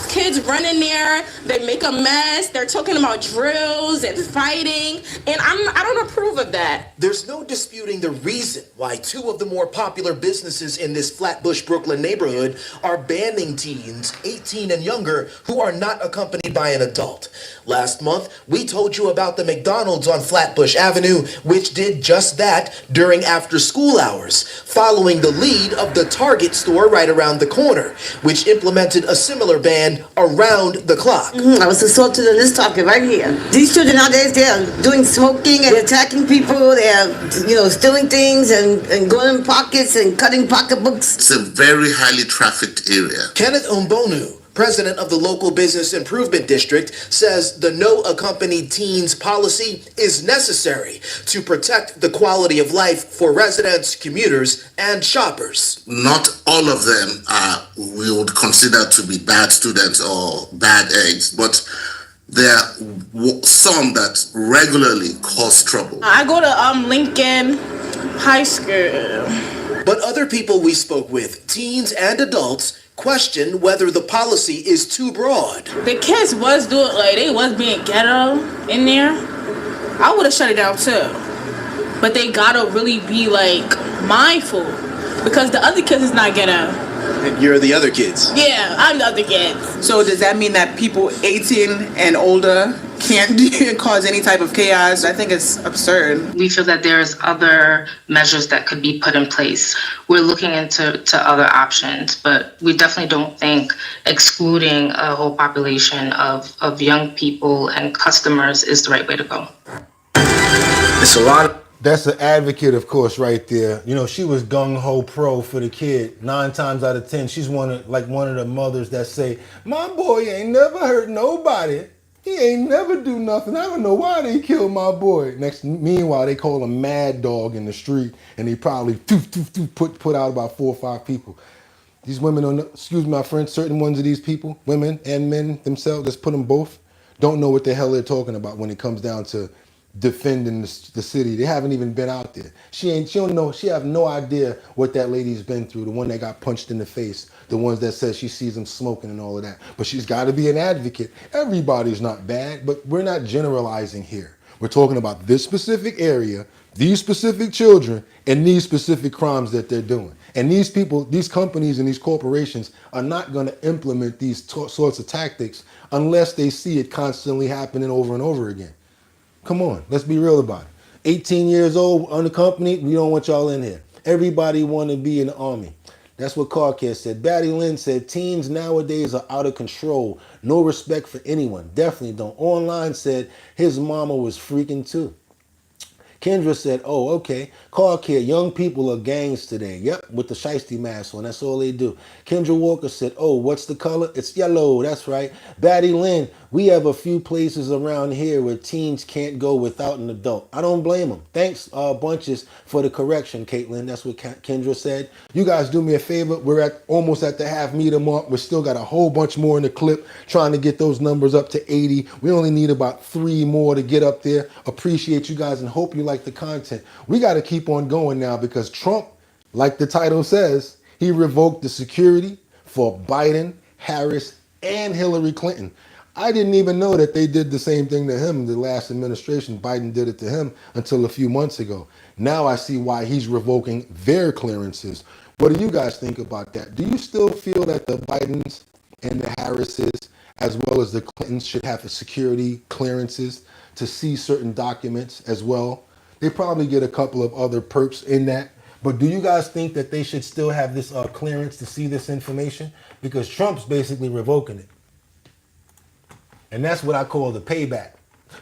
Kids run in there, they make a mess, they're talking about drills and fighting, and I don't approve of that. There's no disputing the reason why 2 of the more popular businesses in this Flatbush, Brooklyn neighborhood are banning teens 18 and younger who are not accompanied by an adult. Last month, we told you about the McDonald's on Flatbush Avenue, which did just that during after-school hours, following the lead of the Target store right around the corner, which implemented a similar ban around the clock. I was assaulted on this topic right here. These children nowadays, they are doing smoking and attacking people. They are, stealing things and going in pockets and cutting pocketbooks. It's a very highly trafficked area. Kenneth Umbonu, president of the local business improvement district, says the no accompanied teens policy is necessary to protect the quality of life for residents, commuters, and shoppers. Not all of them we would consider to be bad students or bad eggs, but there are some that regularly cause trouble. I go to Lincoln High School. But other people we spoke with, teens and adults, question whether the policy is too broad. The kids was doing, they was being ghetto in there. I would have shut it down too. But they gotta really be mindful. because the other kids is not gonna. And you're the other kids. Yeah, I'm the other kids. So does that mean that people 18 and older can't cause any type of chaos? I think it's absurd. We feel that there's other measures that could be put in place. We're looking into other options, but we definitely don't think excluding a whole population of young people and customers is the right way to go. It's a lot of... That's an advocate, of course, right there. You know, she was gung-ho pro for the kid. 9 times out of 10, she's one of the mothers that say, my boy ain't never hurt nobody. He ain't never do nothing. I don't know why they killed my boy. Meanwhile, they call him Mad Dog in the street, and they probably put out about 4 or 5 people. These women, excuse my friend, certain ones of these people, women and men themselves, let's put them both, don't know what the hell they're talking about when it comes down to defending the city. They haven't even been out there. She don't know. She have no idea what that lady's been through. The one that got punched in the face, the ones that says she sees them smoking and all of that. But she's got to be an advocate. Everybody's not bad, but we're not generalizing here. We're talking about this specific area, these specific children, and these specific crimes that they're doing. And these people, these companies and these corporations are not going to implement these sorts of tactics unless they see it constantly happening over and over again. Come on, let's be real about it. 18 years old, unaccompanied, we don't want y'all in here. Everybody want to be in the army. That's what Carcare said. Batty Lynn said, teens nowadays are out of control. No respect for anyone. Definitely don't. Online said, his mama was freaking too. Kendra said, oh, okay. Carcare, young people are gangs today. Yep, with the shiesty mask on. That's all they do. Kendra Walker said, oh, what's the color? It's yellow. That's right. Batty Lynn, we have a few places around here where teens can't go without an adult. I don't blame them. Thanks, bunches, for the correction, Caitlin. That's what Kendra said. You guys do me a favor. We're almost at the half-meter mark. We still got a whole bunch more in the clip, trying to get those numbers up to 80. We only need about 3 more to get up there. Appreciate you guys and hope you like the content. We got to keep on going now because Trump, like the title says, he revoked the security for Biden, Harris, and Hillary Clinton. I didn't even know that they did the same thing to him. The last administration, Biden did it to him until a few months ago. Now I see why he's revoking their clearances. What do you guys think about that? Do you still feel that the Bidens and the Harrises, as well as the Clintons, should have security clearances to see certain documents as well? They probably get a couple of other perks in that. But do you guys think that they should still have this clearance to see this information? Because Trump's basically revoking it. And that's what I call the payback.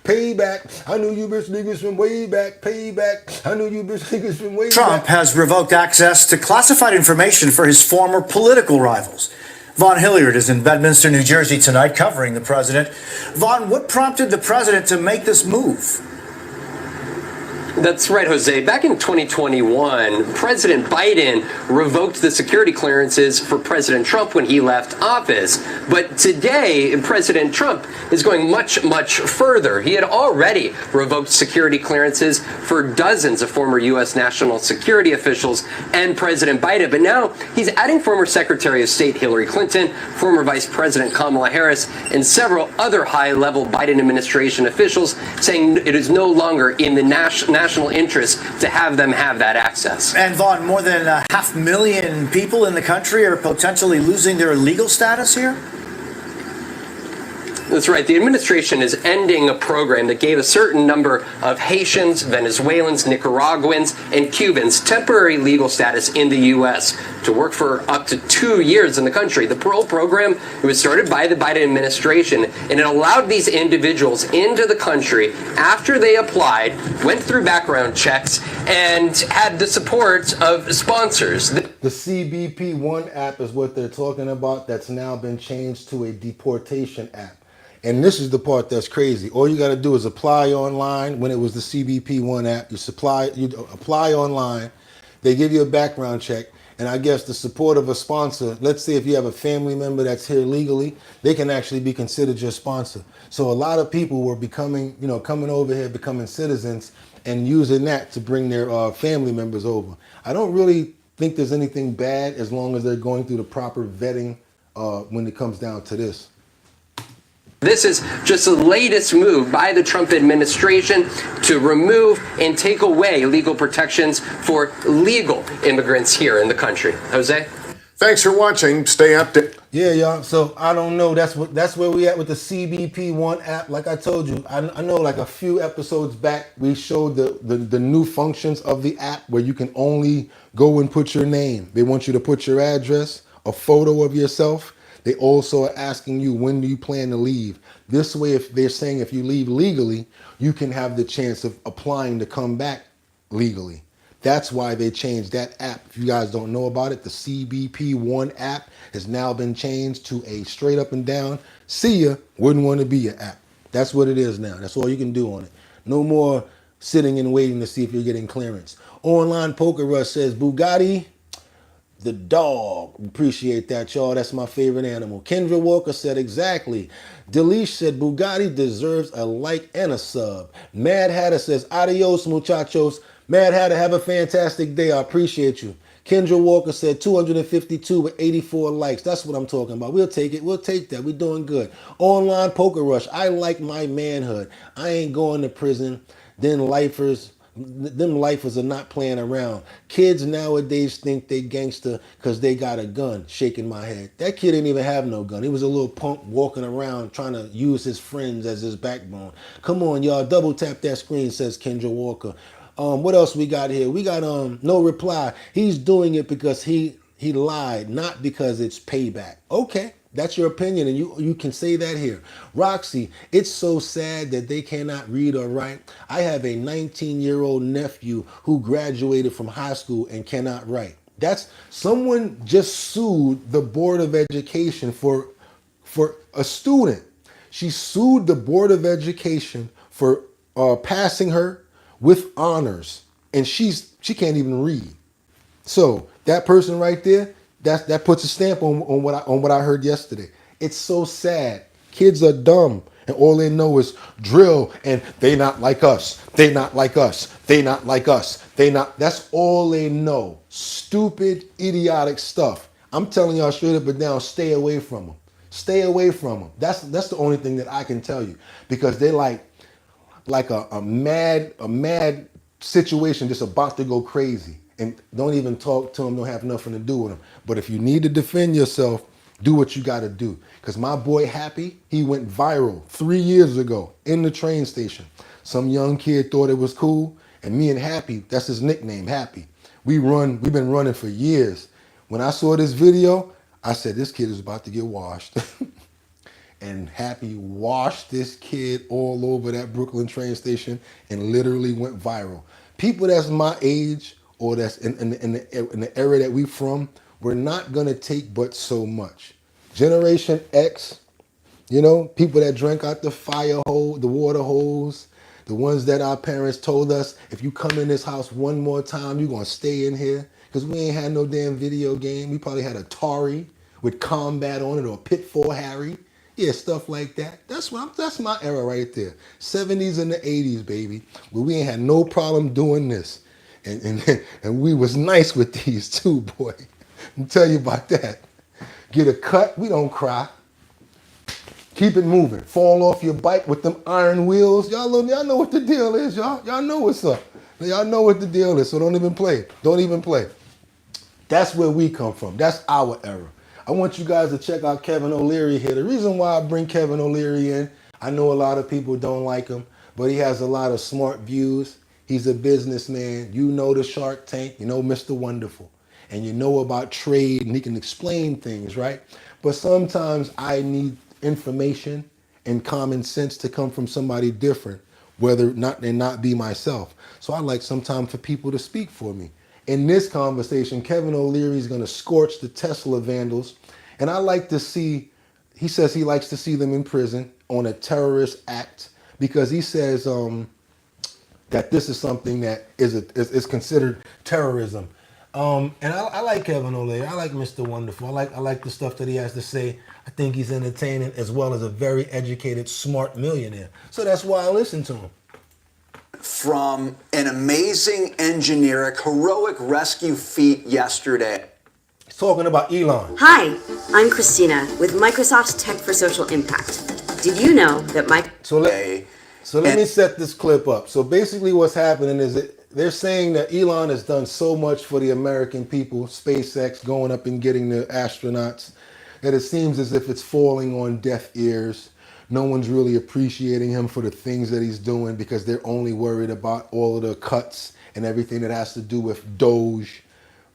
Payback. I knew you bitch niggas from way back. Payback. I knew you bitch niggas from way back. Trump has revoked access to classified information for his former political rivals. Vaughn Hilliard is in Bedminster, New Jersey tonight covering the president. Vaughn, what prompted the president to make this move? That's right, Jose. Back in 2021, President Biden revoked the security clearances for President Trump when he left office. But today, President Trump is going much, much further. He had already revoked security clearances for dozens of former U.S. national security officials and President Biden. But now he's adding former Secretary of State Hillary Clinton, former Vice President Kamala Harris, and several other high-level Biden administration officials, saying it is no longer in the national interest to have them have that access. And Vaughn, more than 500,000 people in the country are potentially losing their legal status here? That's right. The administration is ending a program that gave a certain number of Haitians, Venezuelans, Nicaraguans, and Cubans temporary legal status in the U.S. to work for up to 2 years in the country. The parole program, it was started by the Biden administration, and it allowed these individuals into the country after they applied, went through background checks, and had the support of sponsors. The CBP One app is what they're talking about. That's now been changed to a deportation app. And this is the part that's crazy. All you got to do is apply online. When it was the CBP One app, you apply online. They give you a background check. And I guess the support of a sponsor, let's say if you have a family member that's here legally, they can actually be considered your sponsor. So a lot of people were becoming, coming over here, becoming citizens and using that to bring their family members over. I don't really think there's anything bad as long as they're going through the proper vetting when it comes down to this. This is just the latest move by the Trump administration to remove and take away legal protections for legal immigrants here in the country. Jose? Thanks for watching. Stay updated. Yeah, y'all. So I don't know. That's where we at with the CBP1 app. Like I told you, I know like a few episodes back, we showed the new functions of the app where you can only go and put your name. They want you to put your address, a photo of yourself. They also are asking you, when do you plan to leave? This way, if they're saying if you leave legally, you can have the chance of applying to come back legally. That's why they changed that app. If you guys don't know about it, the CBP1 app has now been changed to a straight up and down, see ya, wouldn't want to be your app. That's what it is now. That's all you can do on it. No more sitting and waiting to see if you're getting clearance. Online Poker Rush says, Bugatti, the dog. Appreciate that, y'all. That's my favorite animal. Kendra Walker said exactly. Delish said Bugatti deserves a like and a sub. Mad Hatter says, adios, muchachos. Mad Hatter, have a fantastic day. I appreciate you. Kendra Walker said 252 with 84 likes. That's what I'm talking about. We'll take it. We'll take that. We're doing good. Online Poker Rush. I like my manhood. I ain't going to prison. Them lifers are not playing around. Kids nowadays think they gangster because they got a gun. Shaking my head. That kid didn't even have no gun. He was a little punk walking around trying to use his friends as his backbone. Come on, y'all. Double tap that screen, says Kendra Walker. What else we got here? We got no reply. He's doing it because he lied, not because it's payback. Okay. That's your opinion, and you can say that here. Roxy, it's so sad that they cannot read or write. I have a 19-year-old nephew who graduated from high school and cannot write. That's someone just sued the Board of Education for a student. She sued the Board of Education for passing her with honors, and she can't even read. So that person right there, that puts a stamp on what I heard yesterday. It's so sad. Kids are dumb, and all they know is drill, and they not like us. They not like us. They not like us. They not. That's all they know. Stupid, idiotic stuff. I'm telling y'all straight up and down, stay away from them. Stay away from them. That's the only thing that I can tell you, because they're like a mad situation just about to go crazy. And don't even talk to them, don't have nothing to do with them. But if you need to defend yourself, do what you got to do. Because my boy Happy, he went viral 3 years ago in the train station. Some young kid thought it was cool, and me and Happy, that's his nickname, Happy. We've been running for years. When I saw this video, I said, this kid is about to get washed. And Happy washed this kid all over that Brooklyn train station and literally went viral. People that's my age, or that's in the era that we from, we're not gonna take but so much. Generation X, people that drank out the fire hose, the water hose, the ones that our parents told us, if you come in this house one more time, you're gonna stay in here. Because we ain't had no damn video game. We probably had Atari with Combat on it, or Pitfall Harry. Yeah, stuff like that. That's my era right there. 70s and the 80s, baby. Where we ain't had no problem doing this. And we was nice with these too, boy. I'll tell you about that. Get a cut, we don't cry. Keep it moving. Fall off your bike with them iron wheels. Y'all know what the deal is, y'all. Y'all know what's up. Y'all know what the deal is, so don't even play. Don't even play. That's where we come from. That's our era. I want you guys to check out Kevin O'Leary here. The reason why I bring Kevin O'Leary in, I know a lot of people don't like him, but he has a lot of smart views. He's a businessman. You know the Shark Tank. You know Mr. Wonderful. And you know about trade, and he can explain things, right? But sometimes I need information and common sense to come from somebody different, whether not be myself. So I like sometimes for people to speak for me. In this conversation, Kevin O'Leary is going to scorch the Tesla vandals. And I like to see, he says he likes to see them in prison on a terrorist act, because he says that this is something that is considered terrorism. And I like Kevin O'Leary. I like Mr. Wonderful. I like the stuff that he has to say. I think he's entertaining, as well as a very educated, smart millionaire. So that's why I listen to him. From an amazing engineering, heroic rescue feat yesterday. He's talking about Elon. Hi, I'm Christina with Microsoft's Tech for Social Impact. Did you know that Mike... So let me set this clip up. So basically what's happening is that they're saying that Elon has done so much for the American people, SpaceX going up and getting the astronauts, that it seems as if it's falling on deaf ears. No one's really appreciating him for the things that he's doing because they're only worried about all of the cuts and everything that has to do with Doge.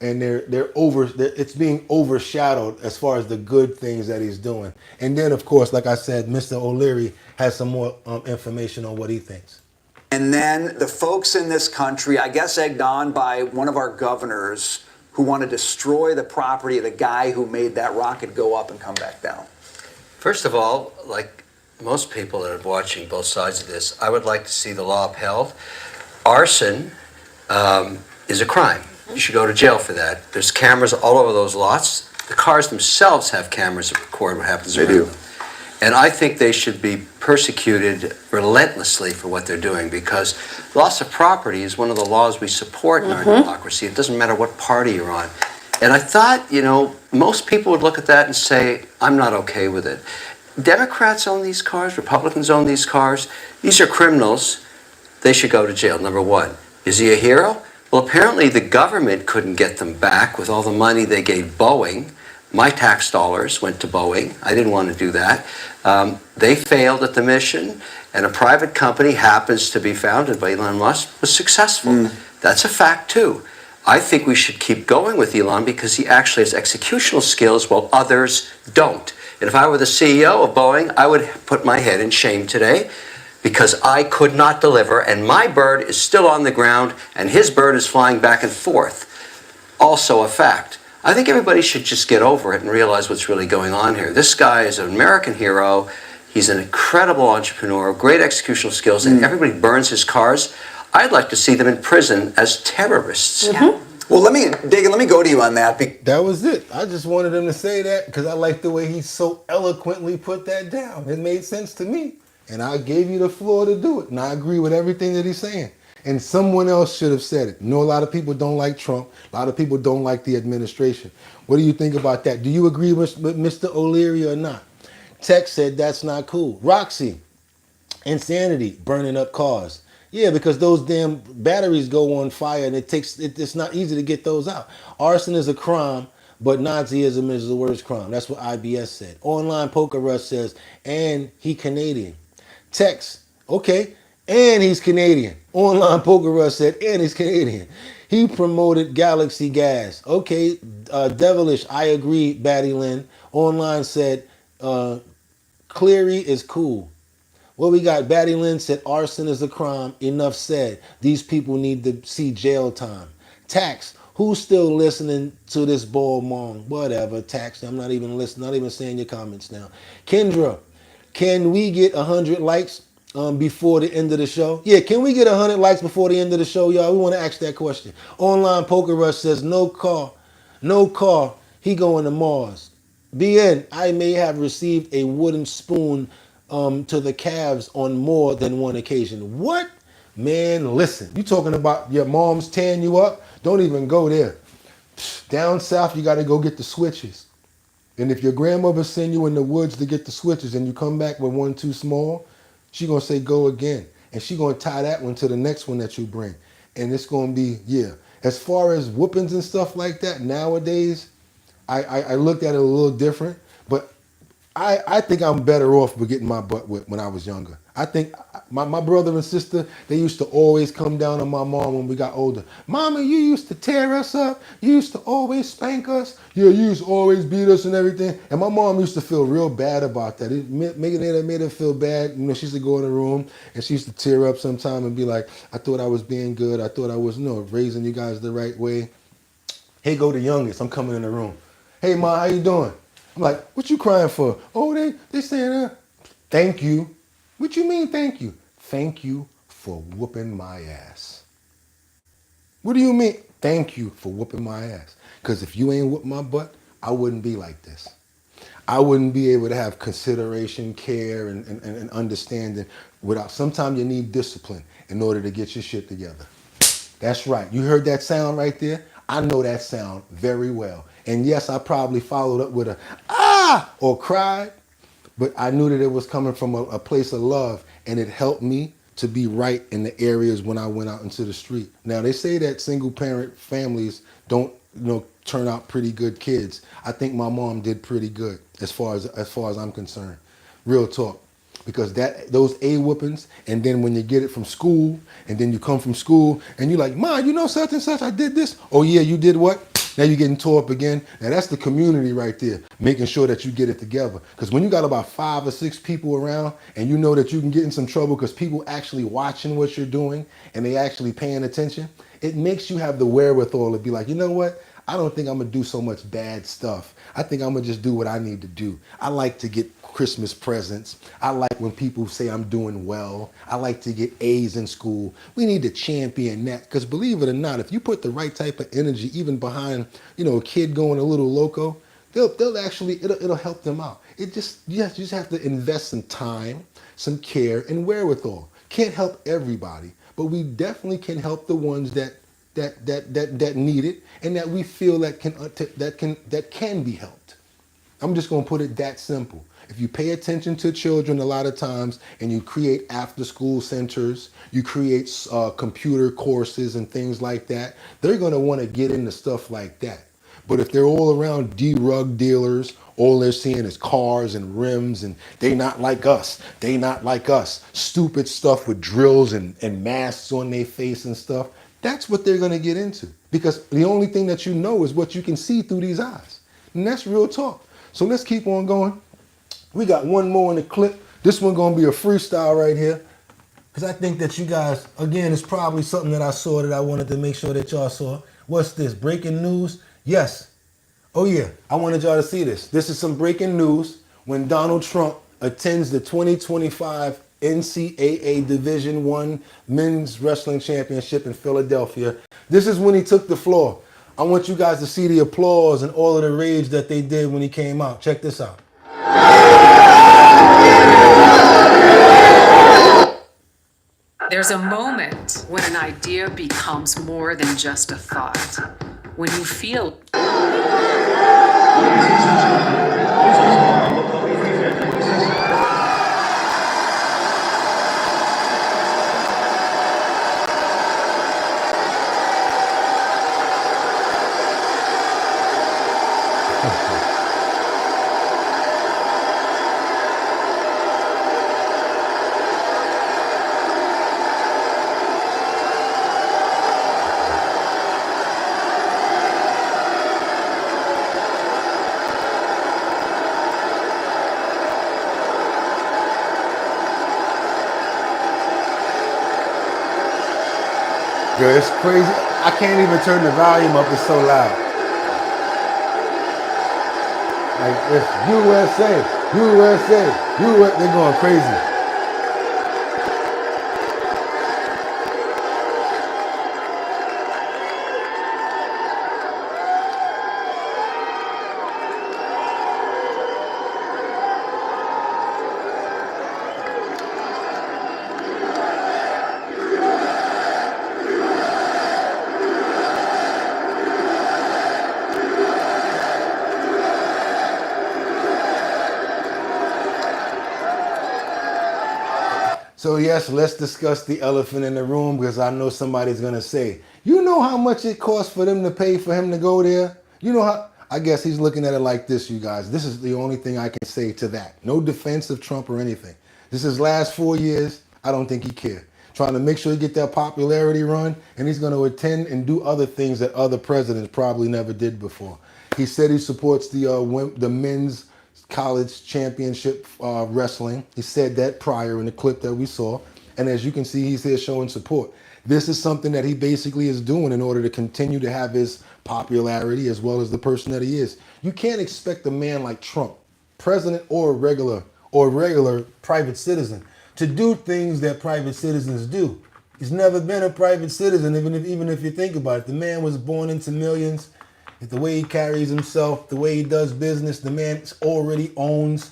And it's being overshadowed as far as the good things that he's doing. And then, of course, like I said, Mr. O'Leary has some more information on what he thinks. And then the folks in this country, I guess egged on by one of our governors who want to destroy the property of the guy who made that rocket go up and come back down. First of all, like most people that are watching both sides of this, I would like to see the law upheld. Arson is a crime. You should go to jail for that. There's cameras all over those lots. The cars themselves have cameras that record what happens around them. And I think they should be persecuted relentlessly for what they're doing, because loss of property is one of the laws we support in our democracy. It doesn't matter what party you're on. And I thought, most people would look at that and say, I'm not okay with it. Democrats own these cars, Republicans own these cars. These are criminals. They should go to jail, number one. Is he a hero? Well, apparently the government couldn't get them back with all the money they gave Boeing. My tax dollars went to Boeing. I didn't want to do that. They failed at the mission, and a private company happens to be founded by Elon Musk was successful. That's a fact too. I think we should keep going with Elon because he actually has executional skills while others don't. And if I were the CEO of Boeing, I would put my head in shame today because I could not deliver, and my bird is still on the ground, and his bird is flying back and forth. Also a fact. I think everybody should just get over it and realize what's really going on here. This guy is an American hero. He's an incredible entrepreneur, great executional skills, and everybody burns his cars. I'd like to see them in prison as terrorists. Well, let me go to you on that. That was it. I just wanted him to say that because I like the way he so eloquently put that down. It made sense to me. And I gave you the floor to do it. And I agree with everything that he's saying. And someone else should have said it. A lot of people don't like Trump. A lot of people don't like the administration. What do you think about that? Do you agree with Mr. O'Leary or not? Tex said that's not cool. Roxy, insanity, burning up cars. Yeah, because those damn batteries go on fire and it's not easy to get those out. Arson is a crime, but Nazism is the worst crime. That's what IBS said. Online Poker Rush says, and he Canadian. Tex, okay, and he's Canadian. Online Poker Rush said, and he's Canadian. He promoted Galaxy Gas. Okay, Devilish, I agree, Batty Lynn. Online said, Cleary is cool. Well, we got Batty Lynn said, arson is a crime. Enough said. These people need to see jail time. Tax, who's still listening to this ball mong? Whatever, Tax. I'm not even listening, not even saying your comments now. Kendra, can we get 100 likes before the end of the show? Yeah, can we get 100 likes before the end of the show, y'all? We want to ask that question. Online Poker Rush says, no car, he going to Mars. BN, I may have received a wooden spoon to the calves on more than one occasion. What? Man, listen, you talking about your mom's tearing you up? Don't even go there. Down south, you got to go get the switches. And if your grandmother send you in the woods to get the switches and you come back with one too small, she going to say, go again. And she going to tie that one to the next one that you bring. And it's going to be, yeah. As far as whoopings and stuff like that, nowadays, I looked at it a little different. But I think I'm better off with getting my butt whipped when I was younger. I think my brother and sister, they used to always come down on my mom when we got older. Mama, you used to tear us up. You used to always spank us. Yeah, you used to always beat us and everything. And my mom used to feel real bad about that. It made her feel bad. You know, she used to go in the room and she used to tear up sometime and be like, I thought I was being good. I thought I was, raising you guys the right way. Hey, go the youngest. I'm coming in the room. Hey, Ma, how you doing? I'm like, what you crying for? Oh, they saying, thank you. What you mean, thank you? Thank you for whooping my ass. What do you mean? Thank you for whooping my ass. Because if you ain't whoop my butt, I wouldn't be like this. I wouldn't be able to have consideration, care, and understanding without. Sometimes you need discipline in order to get your shit together. That's right. You heard that sound right there? I know that sound very well. And yes, I probably followed up with a, or cried. but I knew that it was coming from a place of love, and it helped me to be right in the areas when I went out into the street. Now they say that single parent families don't, turn out pretty good kids. I think my mom did pretty good as far as I'm concerned. Real talk. Because those A whoopings, and then when you get it from school, and then you come from school and you're like, Ma, such and such, I did this. Oh yeah, you did what? Now you're getting tore up again. Now that's the community right there, making sure that you get it together. Because when you got about 5 or 6 people around and you know that you can get in some trouble because people actually watching what you're doing and they actually paying attention, it makes you have the wherewithal to be like, you know what? I don't think I'm gonna do so much bad stuff. I think I'm gonna just do what I need to do. I like to get Christmas presents. I like when people say I'm doing well. I like to get A's in school. We need to champion that, because believe it or not, if you put the right type of energy even behind, a kid going a little loco, they'll actually, it'll help them out. You just have to invest some time, some care, and wherewithal. Can't help everybody, but we definitely can help the ones that need it and that we feel that can be helped. I'm just gonna put it that simple. If you pay attention to children a lot of times and you create after school centers, you create computer courses and things like that, they're gonna wanna get into stuff like that. But if they're all around drug dealers, all they're seeing is cars and rims and they not like us, stupid stuff with drills and masks on their face and stuff, that's what they're gonna get into. Because the only thing that you know is what you can see through these eyes. And that's real talk. So let's keep on going. We got one more in the clip. This one gonna be a freestyle right here. Because I think that you guys, again, it's probably something that I saw that I wanted to make sure that y'all saw. What's this, breaking news? Yes. Oh yeah, I wanted y'all to see this. This is some breaking news when Donald Trump attends the 2025 NCAA Division I Men's Wrestling Championship in Philadelphia. This is when he took the floor. I want you guys to see the applause and all of the rage that they did when he came out. Check this out. There's a moment when an idea becomes more than just a thought. When you feel Girl, it's crazy. I can't even turn the volume up, it's so loud. Like, it's USA, they're going crazy. So yes, let's discuss the elephant in the room, because I know somebody's gonna say, you know how much it costs for them to pay for him to go there? You know how, I guess he's looking at it like this, you guys. This is the only thing I can say to that. No defense of Trump or anything. This is last 4 years, I don't think he cared. Trying to make sure he get that popularity run, and he's gonna attend and do other things that other presidents probably never did before. He said he supports the men's college championship wrestling. He said that prior in the clip that we saw. And as you can see, he's here showing support. This is something that he basically is doing in order to continue to have his popularity as well as the person that he is. You can't expect a man like Trump, president or regular private citizen, to do things that private citizens do. He's never been a private citizen, even if you think about it. The man was born into millions. The way he carries himself, the way he does business, the man already owns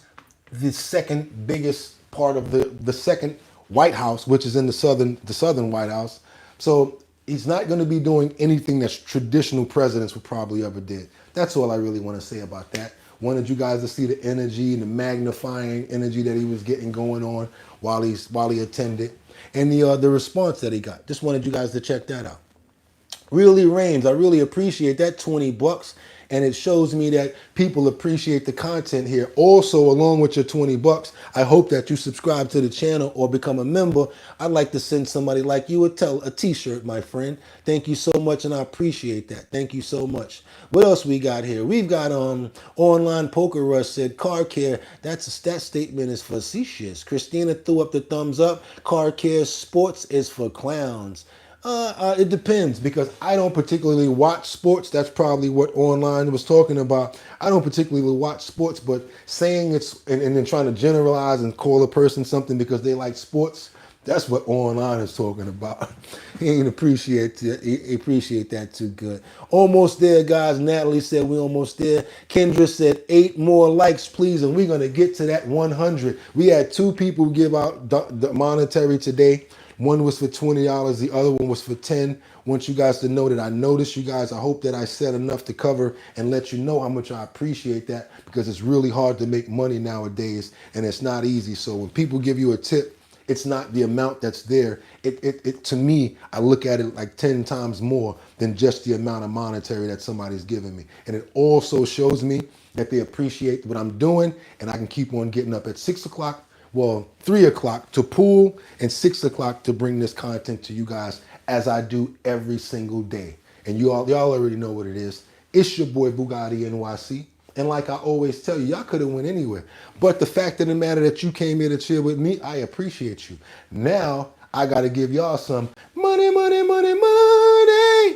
the second biggest part of the second White House, which is in the southern White House. So he's not going to be doing anything that traditional presidents would probably ever did. That's all I really want to say about that. Wanted you guys to see the energy and the magnifying energy that he was getting going on while he attended, and the response that he got. Just wanted you guys to check that out. Really Reigns, I really appreciate that $20, and it shows me that people appreciate the content here. Also, along with your $20, I hope that you subscribe to the channel or become a member. I'd like to send somebody like you a t-shirt, my friend. Thank you so much, and I appreciate that. Thank you so much. What else we got here? We've got Online Poker Rush said car care. That statement is facetious. Christina threw up the thumbs up. Car care sports is for clowns. It depends, because I don't particularly watch sports. That's probably what Online was talking about. I don't particularly watch sports, but saying it's and then trying to generalize and call a person something because they like sports, that's what Online is talking about. He ain't appreciate that too good. Almost there, guys. Natalie said we almost there. Kendra said 8 more likes, please, and we're going to get to that 100. We had 2 people give out the monetary today. One was for $20, the other one was for $10. Want you guys to know that I noticed you guys. I hope that I said enough to cover and let you know how much I appreciate that, because it's really hard to make money nowadays and it's not easy. So when people give you a tip, it's not the amount that's there. It to me, I look at it like 10 times more than just the amount of monetary that somebody's giving me. And it also shows me that they appreciate what I'm doing, and I can keep on getting up at 6 o'clock. Well, 3 o'clock to pool and 6 o'clock to bring this content to you guys, as I do every single day. And y'all already know what it is. It's your boy BOOGOTTINYC. And like I always tell you, y'all could have went anywhere. But the fact of the matter that you came here to chill with me, I appreciate you. Now, I got to give y'all some money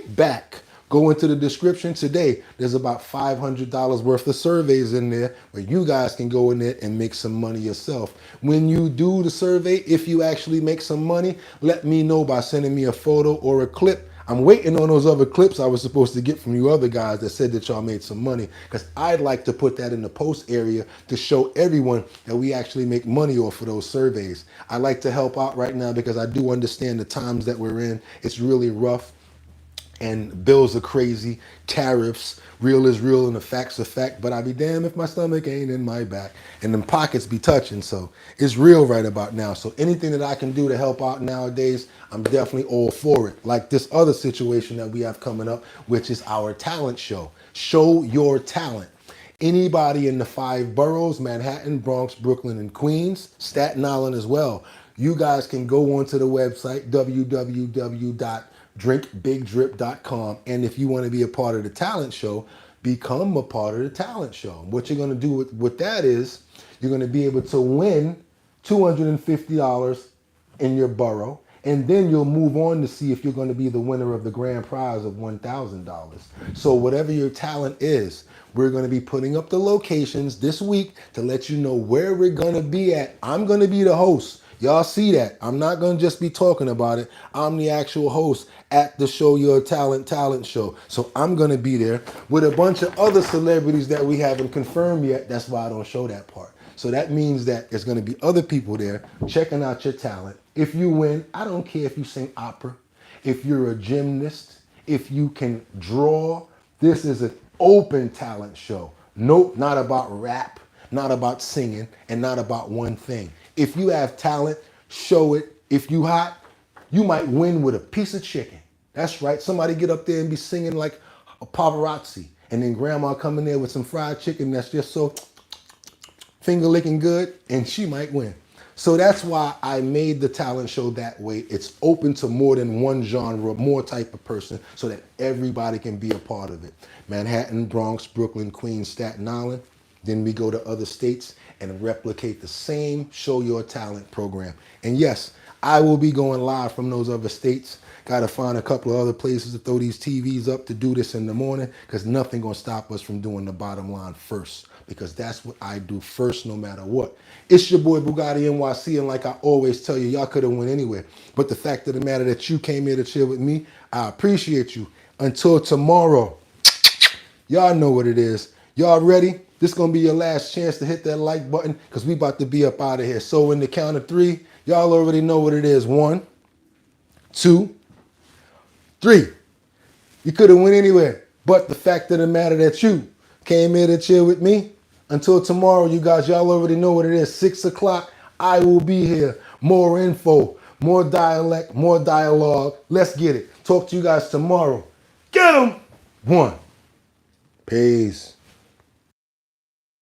back. Go into the description today. There's about $500 worth of surveys in there where you guys can go in there and make some money yourself. When you do the survey, if you actually make some money, let me know by sending me a photo or a clip. I'm waiting on those other clips I was supposed to get from you other guys that said that y'all made some money, because I'd like to put that in the post area to show everyone that we actually make money off of those surveys. I like to help out right now because I do understand the times that we're in. It's really rough. And bills are crazy, tariffs, real is real and the facts are fact, but I be damned if my stomach ain't in my back. And them pockets be touching, so it's real right about now. So anything that I can do to help out nowadays, I'm definitely all for it. Like this other situation that we have coming up, which is our talent show. Show your talent. Anybody in the 5 boroughs, Manhattan, Bronx, Brooklyn, and Queens, Staten Island as well. You guys can go onto the website, www.drinkbigdrip.com, and if you want to be a part of the talent show, become a part of the talent show. What you're going to do with that is you're going to be able to win $250 in your borough, and then you'll move on to see if you're going to be the winner of the grand prize of $1,000. So whatever your talent is, we're going to be putting up the locations this week to let you know where we're going to be at. I'm going to be the host. Y'all see that. I'm not going to just be talking about it. I'm the actual host at the Show Your Talent show. So I'm going to be there with a bunch of other celebrities that we haven't confirmed yet. That's why I don't show that part. So that means that there's going to be other people there checking out your talent. If you win, I don't care if you sing opera, if you're a gymnast, if you can draw. This is an open talent show. Nope, not about rap, not about singing, and not about one thing. If you have talent, show it. If you hot, you might win with a piece of chicken. That's right. Somebody get up there and be singing like a paparazzi, and then grandma come in there with some fried chicken that's just so finger licking good, and she might win. So that's why I made the talent show that way. It's open to more than one genre, more type of person, so that everybody can be a part of it. Manhattan, Bronx, Brooklyn, Queens, Staten Island. Then we go to other states and replicate the same Show Your Talent program. And yes, I will be going live from those other states. Got to find a couple of other places to throw these TVs up to do this in the morning, because nothing going to stop us from doing the bottom line first, because that's what I do first no matter what. It's your boy BOOGOTTINYC, and like I always tell you, y'all could have went anywhere. But the fact of the matter that you came here to chill with me, I appreciate you. Until tomorrow, y'all know what it is. Y'all ready? This is going to be your last chance to hit that like button, because we about to be up out of here. So in the count of 3, y'all already know what it is. 1, 2, 3. You could have went anywhere. But the fact of the matter that you came here to chill with me, Until tomorrow, you guys, y'all already know what it is. 6 o'clock, I will be here. More info, more dialect, more dialogue. Let's get it. Talk to you guys tomorrow. Get 'em! 1. Peace.